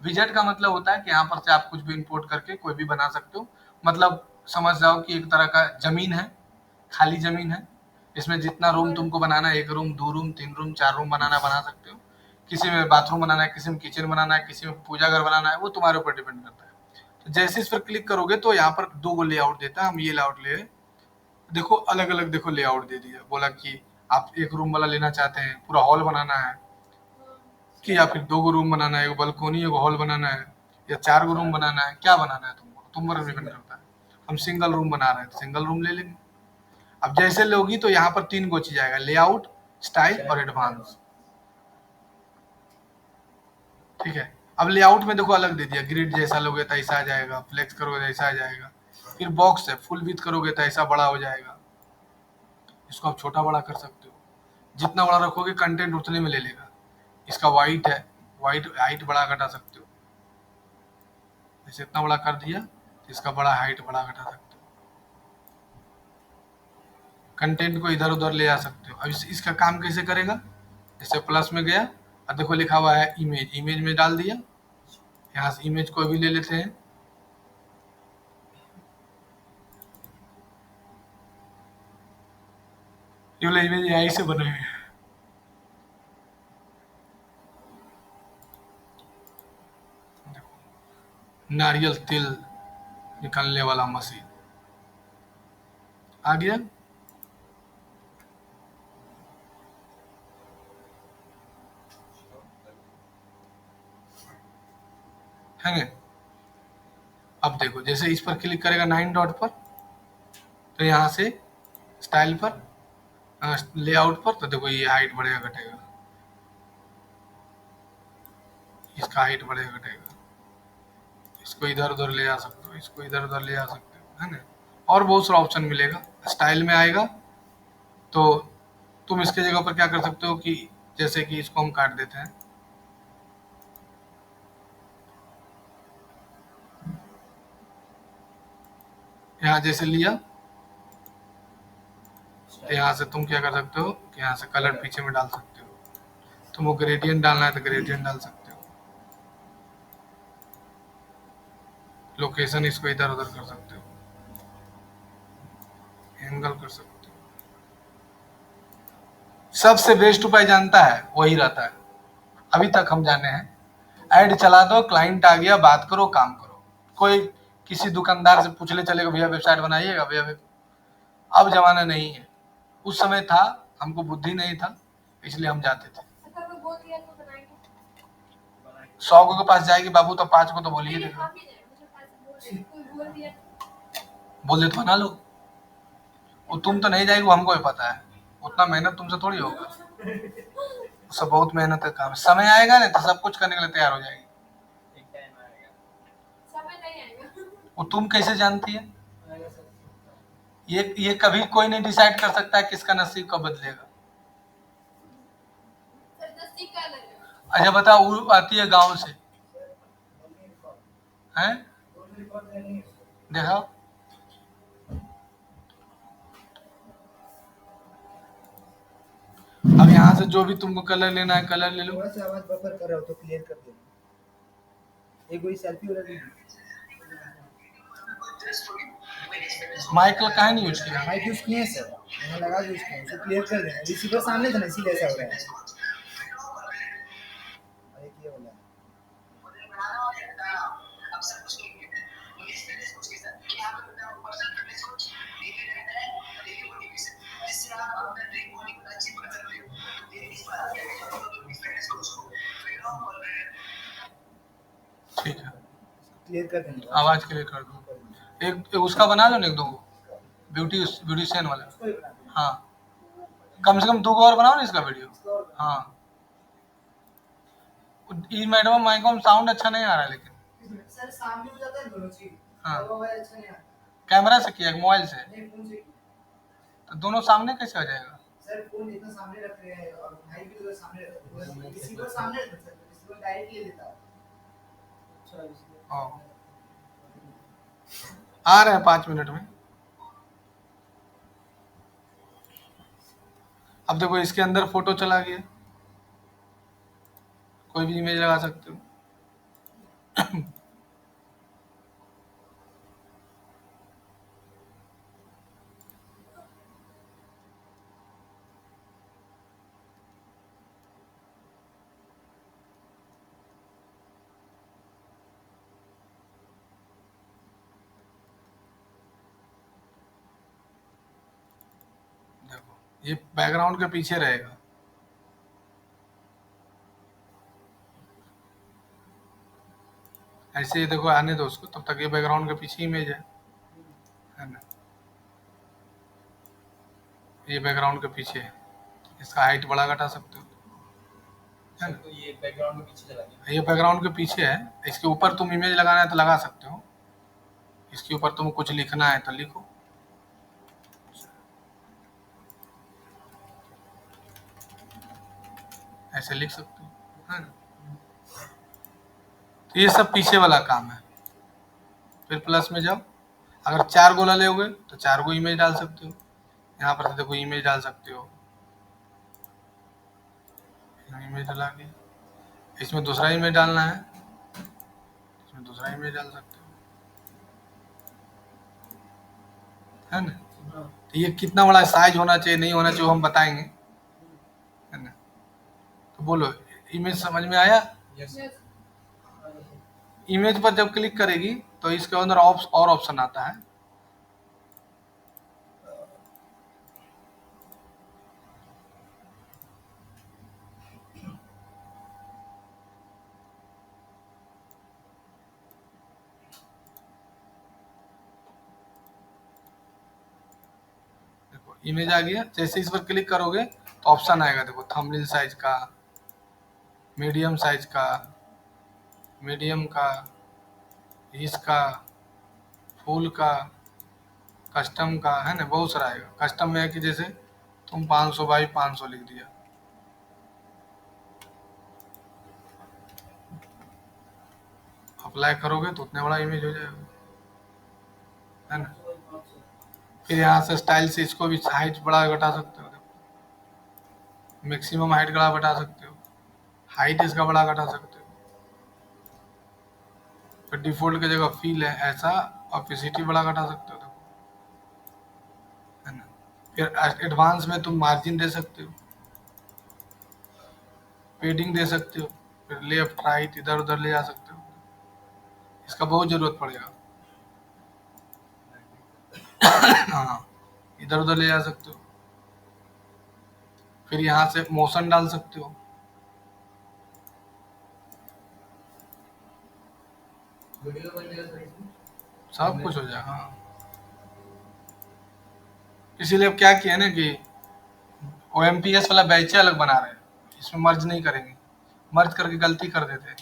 विजेट का मतलब होता है कि यहाँ पर से आप कुछ भी इंपोर्ट करके कोई भी बना सकते हो। मतलब समझ जाओ कि एक तरह का जमीन है, खाली जमीन है, इसमें जितना रूम तुमको बनाना है, 1 रूम 2 रूम 3 रूम 4 रूम बनाना बना सकते हो। किसी में बाथरूम बनाना है, किसी में किचन बनाना है, किसी में पूजा घर बनाना है, वो तुम्हारे ऊपर डिपेंड करता है। तो जैसे इस पर क्लिक करोगे तो यहाँ पर 2 गो लेआउट देता है, हम ये लेआउट ले, देखो अलग अलग देखो लेआउट दे दिया। बोला कि आप 1 रूम वाला लेना चाहते हैं, पूरा हॉल बनाना है, कि या फिर 2 गो रूम बनाना है, एक बालकोनी एक हॉल बनाना है, या 4 गो रूम बनाना है, क्या बनाना है तुमको, तुम पर डिपेंड करता है। हम सिंगल रूम बना रहे हैं तो सिंगल रूम ले लेंगे। अब जैसे लोगी तो यहाँ पर 3 गो चीज आएगा, लेआउट, स्टाइल और एडवांस, ठीक है। अब लेआउट में देखो अलग दे दिया, ग्रिड जैसा लोगे तो ऐसा आ जाएगा, फ्लेक्स करोगे तो ऐसा आ जाएगा, फिर बॉक्स है, फुल विथ करोगे तो ऐसा बड़ा हो जाएगा, इसको आप छोटा बड़ा कर सकते हो, जितना बड़ा रखोगे कंटेंट उतने में ले लेगा। इसका वाइट है, वाइट हाइट बड़ा घटा सकते हो, जैसे इतना बड़ा कर दिया तो इसका बड़ा हाइट बड़ा घटा सकते हो, कंटेंट को इधर उधर ले जा सकते हो। अब इसका काम कैसे करेगा, जैसे प्लस में गया और देखो लिखा हुआ है इमेज, इमेज में डाल दिया, यहाँ से इमेज को भी ले लेते हैं, ये वाला इमेज यहीं से बना है, नारियल तेल निकालने वाला मशीन आ गया। है ना? अब देखो जैसे इस पर क्लिक करेगा 9 डॉट पर, तो यहाँ से स्टाइल पर, लेआउट पर, तो देखो ये हाइट बढ़ेगा घटेगा, इसका हाइट बढ़ेगा घटेगा, इसको इधर उधर ले जा सकते हो, इसको इधर उधर ले जा सकते हो, है ना? और बहुत सारा ऑप्शन मिलेगा। स्टाइल में आएगा तो तुम इसके जगह पर क्या कर सकते हो कि जैसे कि इसको हम काट देते हैं, यहाँ जैसे लिया तो यहाँ से तुम क्या कर सकते हो कि यहाँ से कलर पीछे में डाल सकते हो, तुमको ग्रेडियंट डालना है तो ग्रेडियंट डाल सकते हो, लोकेशन इसको इधर उधर कर सकते हो, एंगल कर सकते हो। सबसे बेस्ट उपाय जानता है वही रहता है, अभी तक हम जाने हैं। ऐड चला दो, क्लाइंट आ गया, बात करो, काम करो। कोई किसी दुकानदार से पूछ ले चलेगा भैया वेबसाइट बनाइएगा भैया, अब जमाना नहीं है, उस समय था, हमको बुद्धि नहीं था इसलिए हम जाते थे। 100 के पास जाएगी बाबू तो 5 को तो बोलिए देगा, बोल दे तो बना लो, वो तुम तो नहीं जाएगी वो हमको भी पता है, उतना मेहनत तुमसे थोड़ी होगा, सब बहुत मेहनत का काम है। समय आएगा ना तो सब कुछ करने के लिए तैयार हो जाएगी, वो तुम कैसे जानती है? ये कभी कोई नहीं डिसाइड कर सकता है किसका नसीब कब बदलेगा। अच्छा बताओ, वो आती है गांव से, हैं? देखो अब यहाँ से जो भी तुमको कलर लेना है कलर ले लो। थोड़ा सा आवाज बफर कर रहा हो तो क्लियर कर देना, एक कोई सेल्फी वाला वीडियो। माइक का कहाँ नहीं यूज किया? माइक यूज किए हैं सर, मैंने लगा यूज किया, उसको क्लियर कर देना, रिसीवर सामने था ना इसीलिए ऐसा हो रहा है। अरे क्या बोला ठीक है, क्लियर कर देना, आवाज क्लियर कर दो। एक उसका बना लो ना, एक दो ब्यूटिशियन वाला, हाँ कम से कम 2 और बनाओ ना इसका वीडियो। हाँ ई मैडम माइक में साउंड अच्छा नहीं आ रहा है, लेकिन सर सामने हो जाता है दोनों चीज, हाँ वो वाला अच्छा नहीं आता। कैमरा से किया मोबाइल से, नहीं फोन से, तो दोनों सामने कैसे हो जाएगा? सर फोन इतना सामने रख रहे हैं और माइक भी तो सामने रख रहे हैं, रिसीवर सामने रख सर, रिसीवर डायरेक्ट ले लेता है। अच्छा हाँ आ रहे हैं 5 मिनट में। अब देखो इसके अंदर फोटो चला गया, कोई भी इमेज लगा सकते हो। देखो ये बैकग्राउंड के पीछे रहेगा, ऐसे ही देखो आने दो उसको, तब तक ये बैकग्राउंड के पीछे इमेज है ना? ये बैकग्राउंड के पीछे है, इसका हाइट बड़ा घटा सकते हो, है ना? तो ये बैकग्राउंड के पीछे चला गया, ये बैकग्राउंड के पीछे है, इसके ऊपर तुम इमेज लगाना है तो लगा सकते हो, इसके ऊपर तुम कुछ लिखना है तो लिखो। ऐसे लिख सकते हो, है ना। तो ये सब पीछे वाला काम है। फिर प्लस में जाओ, अगर 4 गोला लोगे तो 4 को इमेज डाल सकते हो। यहाँ पर देखो इमेज डाल सकते हो, इमेज डाला के इसमें दूसरा इमेज डालना है, इसमें दूसरा इमेज डाल सकते हो, है ना। तो ये कितना बड़ा साइज होना चाहिए नहीं होना चाहिए वो हम बताएंगे, है ना। तो बोलो इमेज समझ में आया। Yes. इमेज पर जब क्लिक करेगी तो इसके अंदर और ऑप्शन आता है। देखो इमेज आ गया, जैसे इस पर क्लिक करोगे तो ऑप्शन आएगा, देखो थंबनेल साइज का, मीडियम साइज का, मीडियम का, इसका, फुल का, कस्टम का, है ना, बहुत सारा आएगा। कस्टम में है कि जैसे तुम 500 बाई 500 लिख दिया, अप्लाई करोगे तो उतने बड़ा इमेज हो जाएगा, है ना। फिर यहाँ से स्टाइल से इसको भी हाइट बड़ा घटा सकते हो, मैक्सिमम हाइट बड़ा घटा सकते हो, हाइट इसका बड़ा घटा सकते हो। फिर डिफॉल्ट की जगह फील है ऐसा, ऑपेसिटी बड़ा घटा सकते हो, देखो, है ना। फिर एडवांस में तुम मार्जिन दे सकते हो, पेडिंग दे सकते हो, फिर लेफ्ट राइट इधर उधर ले जा सकते हो, इसका बहुत जरूरत पड़ेगा। हाँ, इधर उधर ले जा सकते हो। फिर यहाँ से मोशन डाल सकते हो, वीडियो बन जाएगा सर इसमें। सब कुछ हो जाएगा। हाँ, इसीलिए अब क्या किया ना कि OMPS वाला बैच अलग बना रहे हैं, इसमें मर्ज नहीं करेंगे, मर्ज करके गलती कर देते हैं।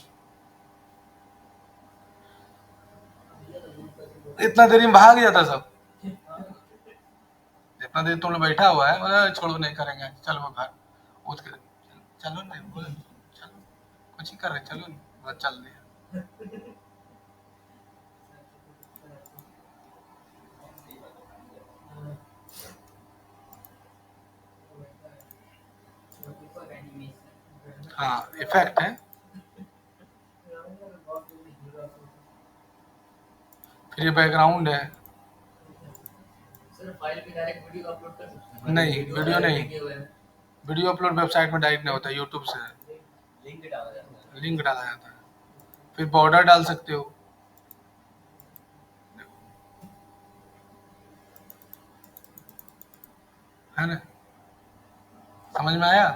इतना देरी में भाग जाता सब, जितना देर तुम लोग बैठा हुआ है बोला छोड़ो नहीं करेंगे, चलो घर उठ के चलो नहीं बोले चलो कुछ ही कर रहे चलो नहीं, बोला चल दिया। हाँ इफेक्ट है। फिर ये बैकग्राउंड है, सर फाइल पे डायरेक्ट वीडियो अपलोड कर सकते हैं? नहीं वीडियो नहीं, हुए हैं। वीडियो अपलोड वेबसाइट में डायरेक्ट नहीं होता, यूट्यूब से लिंक डाला जाता है। लिंक डाला जाता है। फिर बॉर्डर डाल सकते हो, है ना, समझ में आया।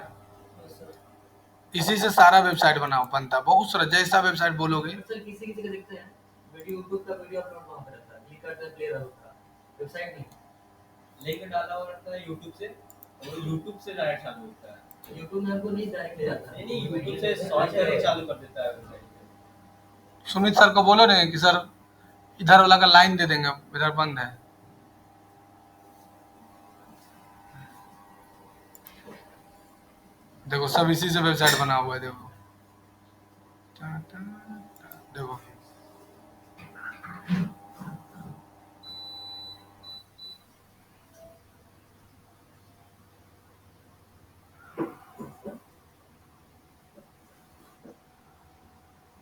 इसी से सारा वेबसाइट बनता है, बहुत सारा, जैसा वेबसाइट बोलोगे। सर किसी किसी का देखते हैं वीडियो यूट्यूब का वीडियो अपलोड वहां पे रहता है, क्लिक करते हैं प्ले होता है, वेबसाइट नहीं लिंक डाला हुआ रहता है यूट्यूब से, वो यूट्यूब से डायरेक्ट चालू होता है। यूट्यूब में हमको नहीं डायरेक्ट ले जाता है। नहीं यूट्यूब से सर्च करके चालू कर देता है वेबसाइट। सुमित सर को बोलो ना कि सर इधर वाला का लाइन दे देंगे, इधर बंद है। देखो सब इसी से वेबसाइट बना हुआ है, देखो देखो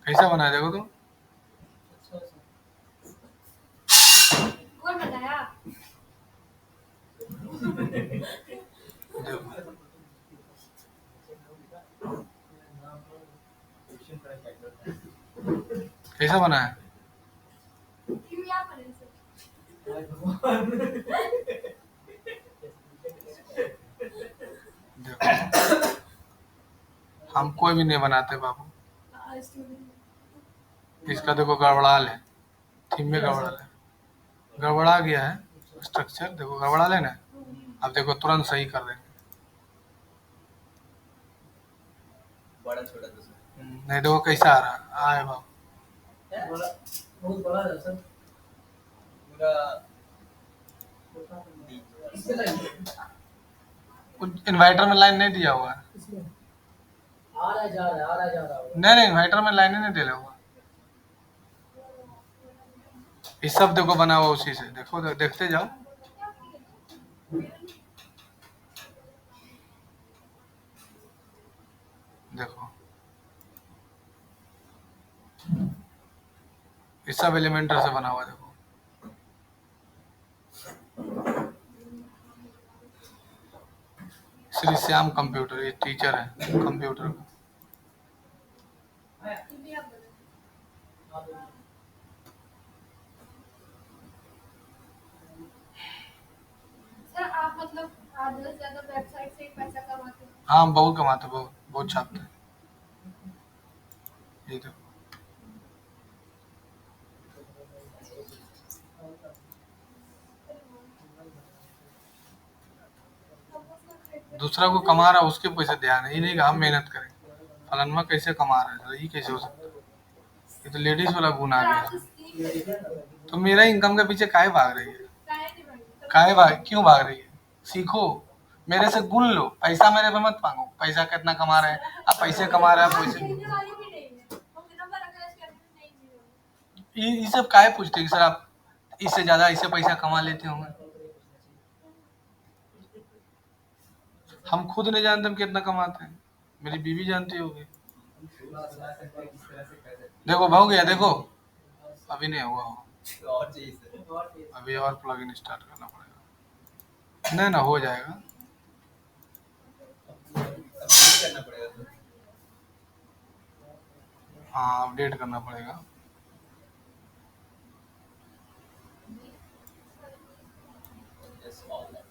कैसा बना है, देखो तुम। कौन बताया? देखो कैसा बना है, क्यों यहाँ पर है सर? देखो हम कोई भी नहीं बनाते बाबू, इसका देखो गड़बड़ाल है, थीम में गड़बड़ाल है, गड़बड़ा गया है स्ट्रक्चर, देखो गड़बड़ाल है ना। अब देखो तुरंत सही कर देंगे, बड़ा छोटा तो सर नहीं देखो कैसा आ रहा है बाबू, बहुत बड़ा है सर। पूरा इसमें लाइन इन्वर्टर में लाइन नहीं दिया हुआ है। इसमें आ रहा है जा रहा है, आ रहा है जा रहा है। नहीं इन्वर्टर में लाइन ही नहीं दिले हुआ। ये सब देखो बना हुआ उसी से, देखो देखते जाओ। देखो ये सब एलिमेंटर से बना हुआ, देखो श्री श्याम कंप्यूटर, ये टीचर है कंप्यूटर का। भी आप बताओ। सर आप मतलब आधे से ज्यादा वेबसाइट से ही पैसा कमाते हो? हाँ बहुत कमाते, बहुत बहुत छापते हैं। ये देखो दूसरा को कमा रहा है उसके पैसे ध्यान है, ये नहीं कि हम मेहनत करें। फलानमा कैसे कमा रहा है, ये कैसे हो सकता है? ये तो लेडीज वाला गुण आ सर आप गया। तो सीख रहे तो मेरा इनकम के पीछे काहे भाग रही है? हो। काहे भाग, क्यों भाग रही है? सीखो, मेरे से गुण लो, पैसा मेरे पे मत मांगो। पैसा कितना कमा रहे हैं आप, पैसे कमा रहे हैं पैसे। खरीदने वाली भी नहीं है। हम नंबर अगर ऐसे करने में नहीं जीरो। ये सब काहे पूछते हैं कि सर आप इससे ज्यादा इससे पैसा कमा लेते होंगे? हम खुद नहीं जानते हम कितना कमाते हैं, मेरी बीवी जानती होगी। देखो हो गया, देखो अभी नहीं हुआ हो, और चाहिए सर। अभी और प्लगइन स्टार्ट करना पड़ेगा। नहीं ना हो जाएगा। अपडेट करना पड़ेगा सर। हाँ अपडेट करना पड़ेगा। Yes all that.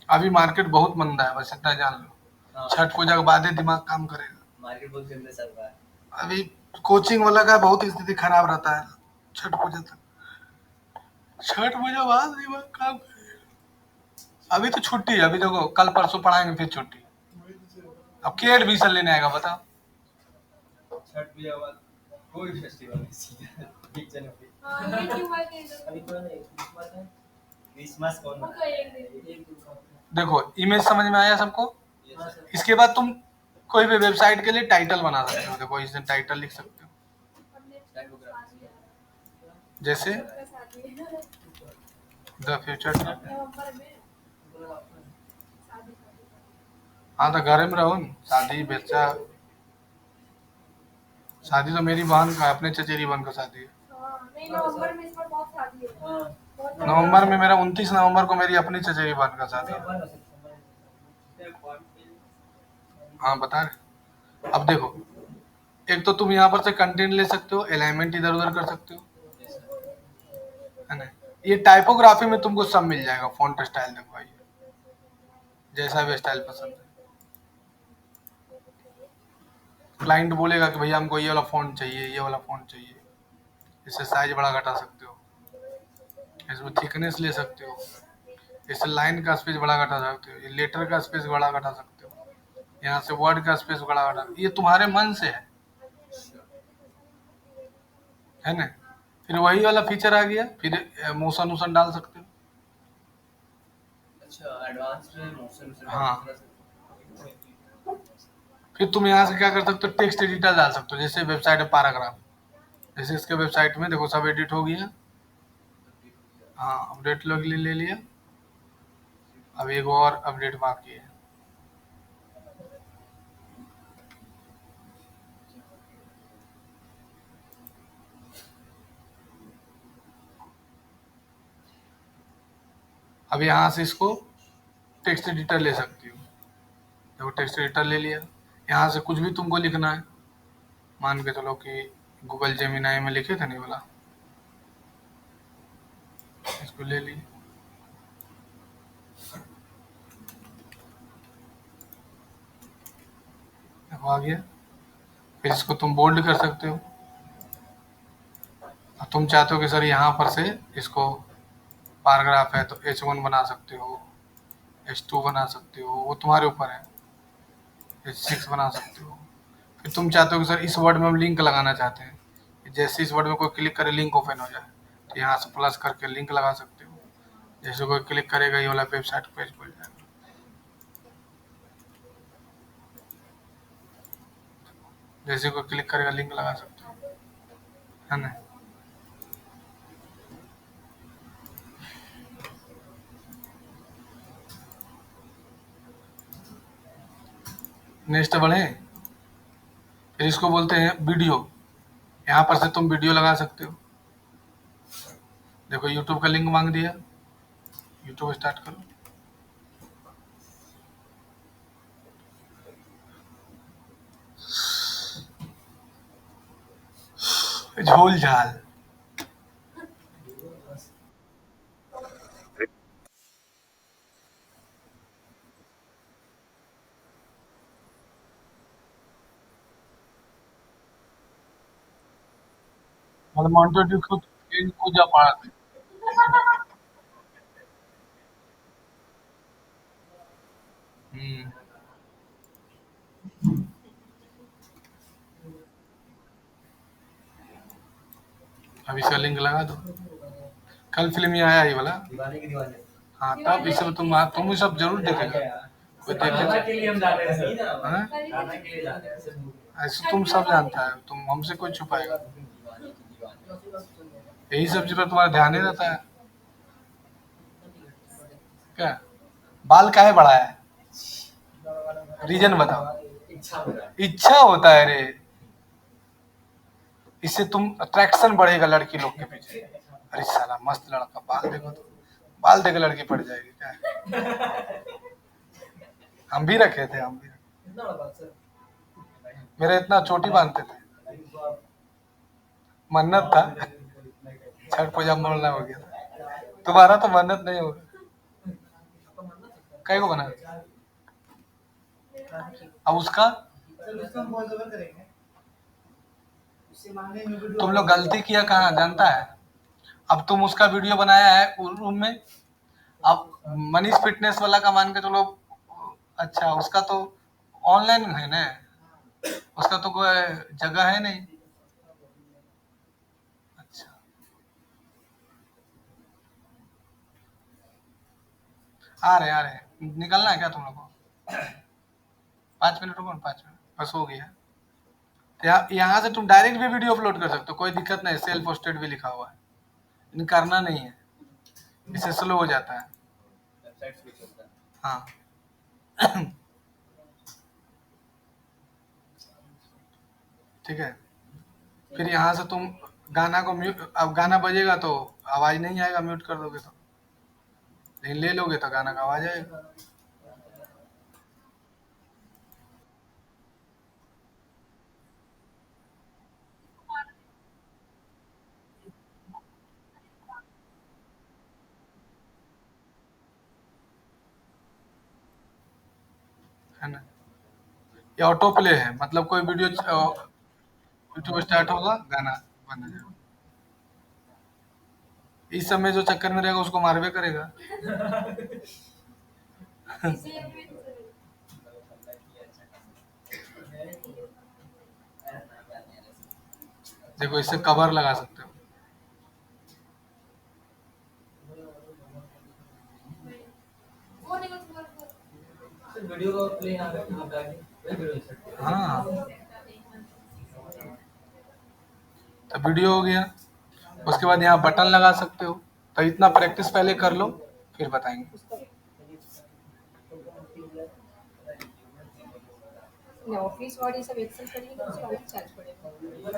अभी मार्केट बहुत मंदा है, बस इतना जान लो। छठ पूजा के बाद ही दिमाग काम करेगा। मार्केट बहुत गंदे चल रहा है। अभी कोचिंग वाला का बहुत स्थिति खराब रहता है छठ पूजा तक। छठ पूजा बाद दिमाग काम करेगा। अभी तो छुट्टी है, अभी देखो कल परसों पढ़ाएंगे फिर छुट्टी। अब के एडमिशन लेने आएगा बताओ। छठ पूजा के बाद कोई भी फेस्टिवल नहीं, सीधा 1 जनवरी। हाँ ये क्यों है कि अभी तो नहीं क्रिसमस है। क्रिसमस कौन वो मनाता तो है? एक दिन। एक दिन का। देखो इमेज समझ में आया सबको? Yes sir. इसके बाद तुम कोई भी वेबसाइट के लिए टाइटल बना सकते हो। देखो इसमें टाइटल लिख सकते हो, हमने शादी है। जैसे सबका शादी है। The future. नवंबर में शादी। हाँ तो घर में रहो न, शादी बच्चा। शादी तो मेरी बहन का है, अपने चचेरी बहन का शादी है। हाँ नहीं नवंबर में इस बार बहुत शादी है। हाँ। बहुत नवंबर में मेरा 29 नवंबर को मेरी अपनी चचेरी बहन का शादी है। हाँ बता रहे। अब देखो एक तो तुम यहाँ पर से कंटेंट ले सकते हो, अलाइनमेंट इधर उधर कर सकते हो, है ना? ये टाइपोग्राफी में तुमको सब मिल जाएगा। फॉन्ट स्टाइल देखो भाई, जैसा भी स्टाइल पसंद है। क्लाइंट बोलेगा कि भैया हमको ये वाला फॉन्ट चाहिए, ये वाला फॉन्ट चाहिए, इससे साइज बड़ा घटा सकते हो, इसमें थिकनेस ले सकते हो, इससे लाइन का स्पेस बड़ा घटा सकते हो, ये लेटर का स्पेस बड़ा घटा सकते हो, यहाँ से वर्ड का स्पेस बड़ा घटा। ये तुम्हारे मन से है ना? फिर वही वाला फीचर आ गया, फिर मोशन वोशन डाल सकते हो। अच्छा एडवांस्ड मोशन से। हाँ। फिर तुम यहाँ से क्या कर सकते हो, टेक्स्ट एडिटर डाल सकते हो। जैसे वेबसाइट है पैराग्राफ, जैसे इसके वेबसाइट में देखो सब एडिट हो गया। हाँ अपडेट लोग ले लिया। अब एक और अपडेट बाकी है। अब यहाँ से इसको टेक्स्ट एडिटर ले सकती हो। देखो टेक्स्ट एडिटर ले लिया। यहाँ से कुछ भी तुमको लिखना है, मान के चलो कि गूगल जेमिनाई में लिखे थे नहीं बोला, इसको ले ली। देखो आ गया। फिर इसको तुम बोल्ड कर सकते हो। और तुम चाहते हो कि सर यहाँ पर से इसको पैराग्राफ है तो H1 बना सकते हो, H2 बना सकते हो, वो तुम्हारे ऊपर है। H6 बना सकते हो। फिर तुम चाहते हो कि सर इस वर्ड में हम लिंक लगाना चाहते हैं, जैसे इस वर्ड में कोई क्लिक करे लिंक ओपन हो जाए, तो यहाँ से प्लस करके लिंक लगा सकते हो। जैसे कोई क्लिक करेगा ये वाला वेबसाइट पेज खुल जाएगा। जैसे कोई क्लिक करेगा लिंक लगा सकते हो, है ना। नेक्स्ट बढ़े, फिर इसको बोलते हैं वीडियो। यहाँ पर से तुम वीडियो लगा सकते हो। देखो यूट्यूब का लिंक मांग दिया, यूट्यूब स्टार्ट करो। झोल झाल, मतलब मॉन्टेड खुद पूजा पाठ। हम्म, अब इसका लिंक लगा दो। कल फिल्म में आया ये वाला। दीवाने की दीवाने। हाँ, तब इसे तुम सब जरूर देखेगा। कोई गाना देखे के लिए हम जा रहे हैं सर। हाँ? गाना के लिए जा रहे हैं सर। ऐसे तुम सब जानता है, तुम हमसे कोई छुपाएगा। यही सब चीज पर तुम्हारा ध्यान नहीं रहता है क्या? बाल काहे बड़ा है, रीजन बताओ। इच्छा हो रहा है। इच्छा होता है रे, इससे तुम अट्रैक्शन बढ़ेगा लड़की लोग के पीछे। अरे साला मस्त लड़का, बाल देखो तो, बाल देख लड़की पड़ जाएगी क्या? हम भी रखे थे, हम भी कितना बड़ा बात सर? मेरा इतना चोटी बांधते थे, मन्नत था। छठ पूजा में बोलना हो गया था। तुम्हारा तो मन्नत नहीं होगा। कई को बना अब उसका? तुम लोग गलती किया कहाँ जानता है? अब तुम उसका वीडियो बनाया है रूम में, अब मनीष फिटनेस वाला का मान के चलो, अच्छा उसका तो ऑनलाइन है ना, उसका तो कोई जगह है नहीं। अच्छा, आ रहे निकलना है क्या तुम लोग को? 5 मिनट रुको ना, 5 मिनट बस हो गया। यहाँ से तुम डायरेक्ट भी वीडियो अपलोड कर सकते हो, कोई दिक्कत नहीं, सेल्फ पोस्टेड भी लिखा हुआ है, लेकिन करना नहीं है, इससे स्लो हो जाता है। वेबसाइट स्विच होता है। हाँ ठीक है। फिर यहाँ से तुम गाना को म्यूट, अब गाना बजेगा तो आवाज नहीं आएगा, म्यूट कर दोगे तो, लेकिन ले लोगे तो गाना का आवाज आएगा। है ना, ये ऑटो प्ले है, मतलब कोई वीडियो यूट्यूब स्टार्ट होगा गाना बंद हो जाएगा। इस समय जो चक्कर में रहेगा उसको मारवे करेगा। इसलिए भी देखो इससे कवर लगा सकते हो। वो नहीं कुछ बोल सर वीडियो का प्ले यहाँ पे आगे वही वीडियो सकते हैं। हाँ, तो वीडियो हो गया, उसके बाद यहाँ बटन लगा सकते हो। तो इतना प्रैक्टिस पहले कर लो, फिर बताएंगे। ऑफिस और ये सब एक्सेल करेंगे तो उसका अलग चार्ज पड़ेगा।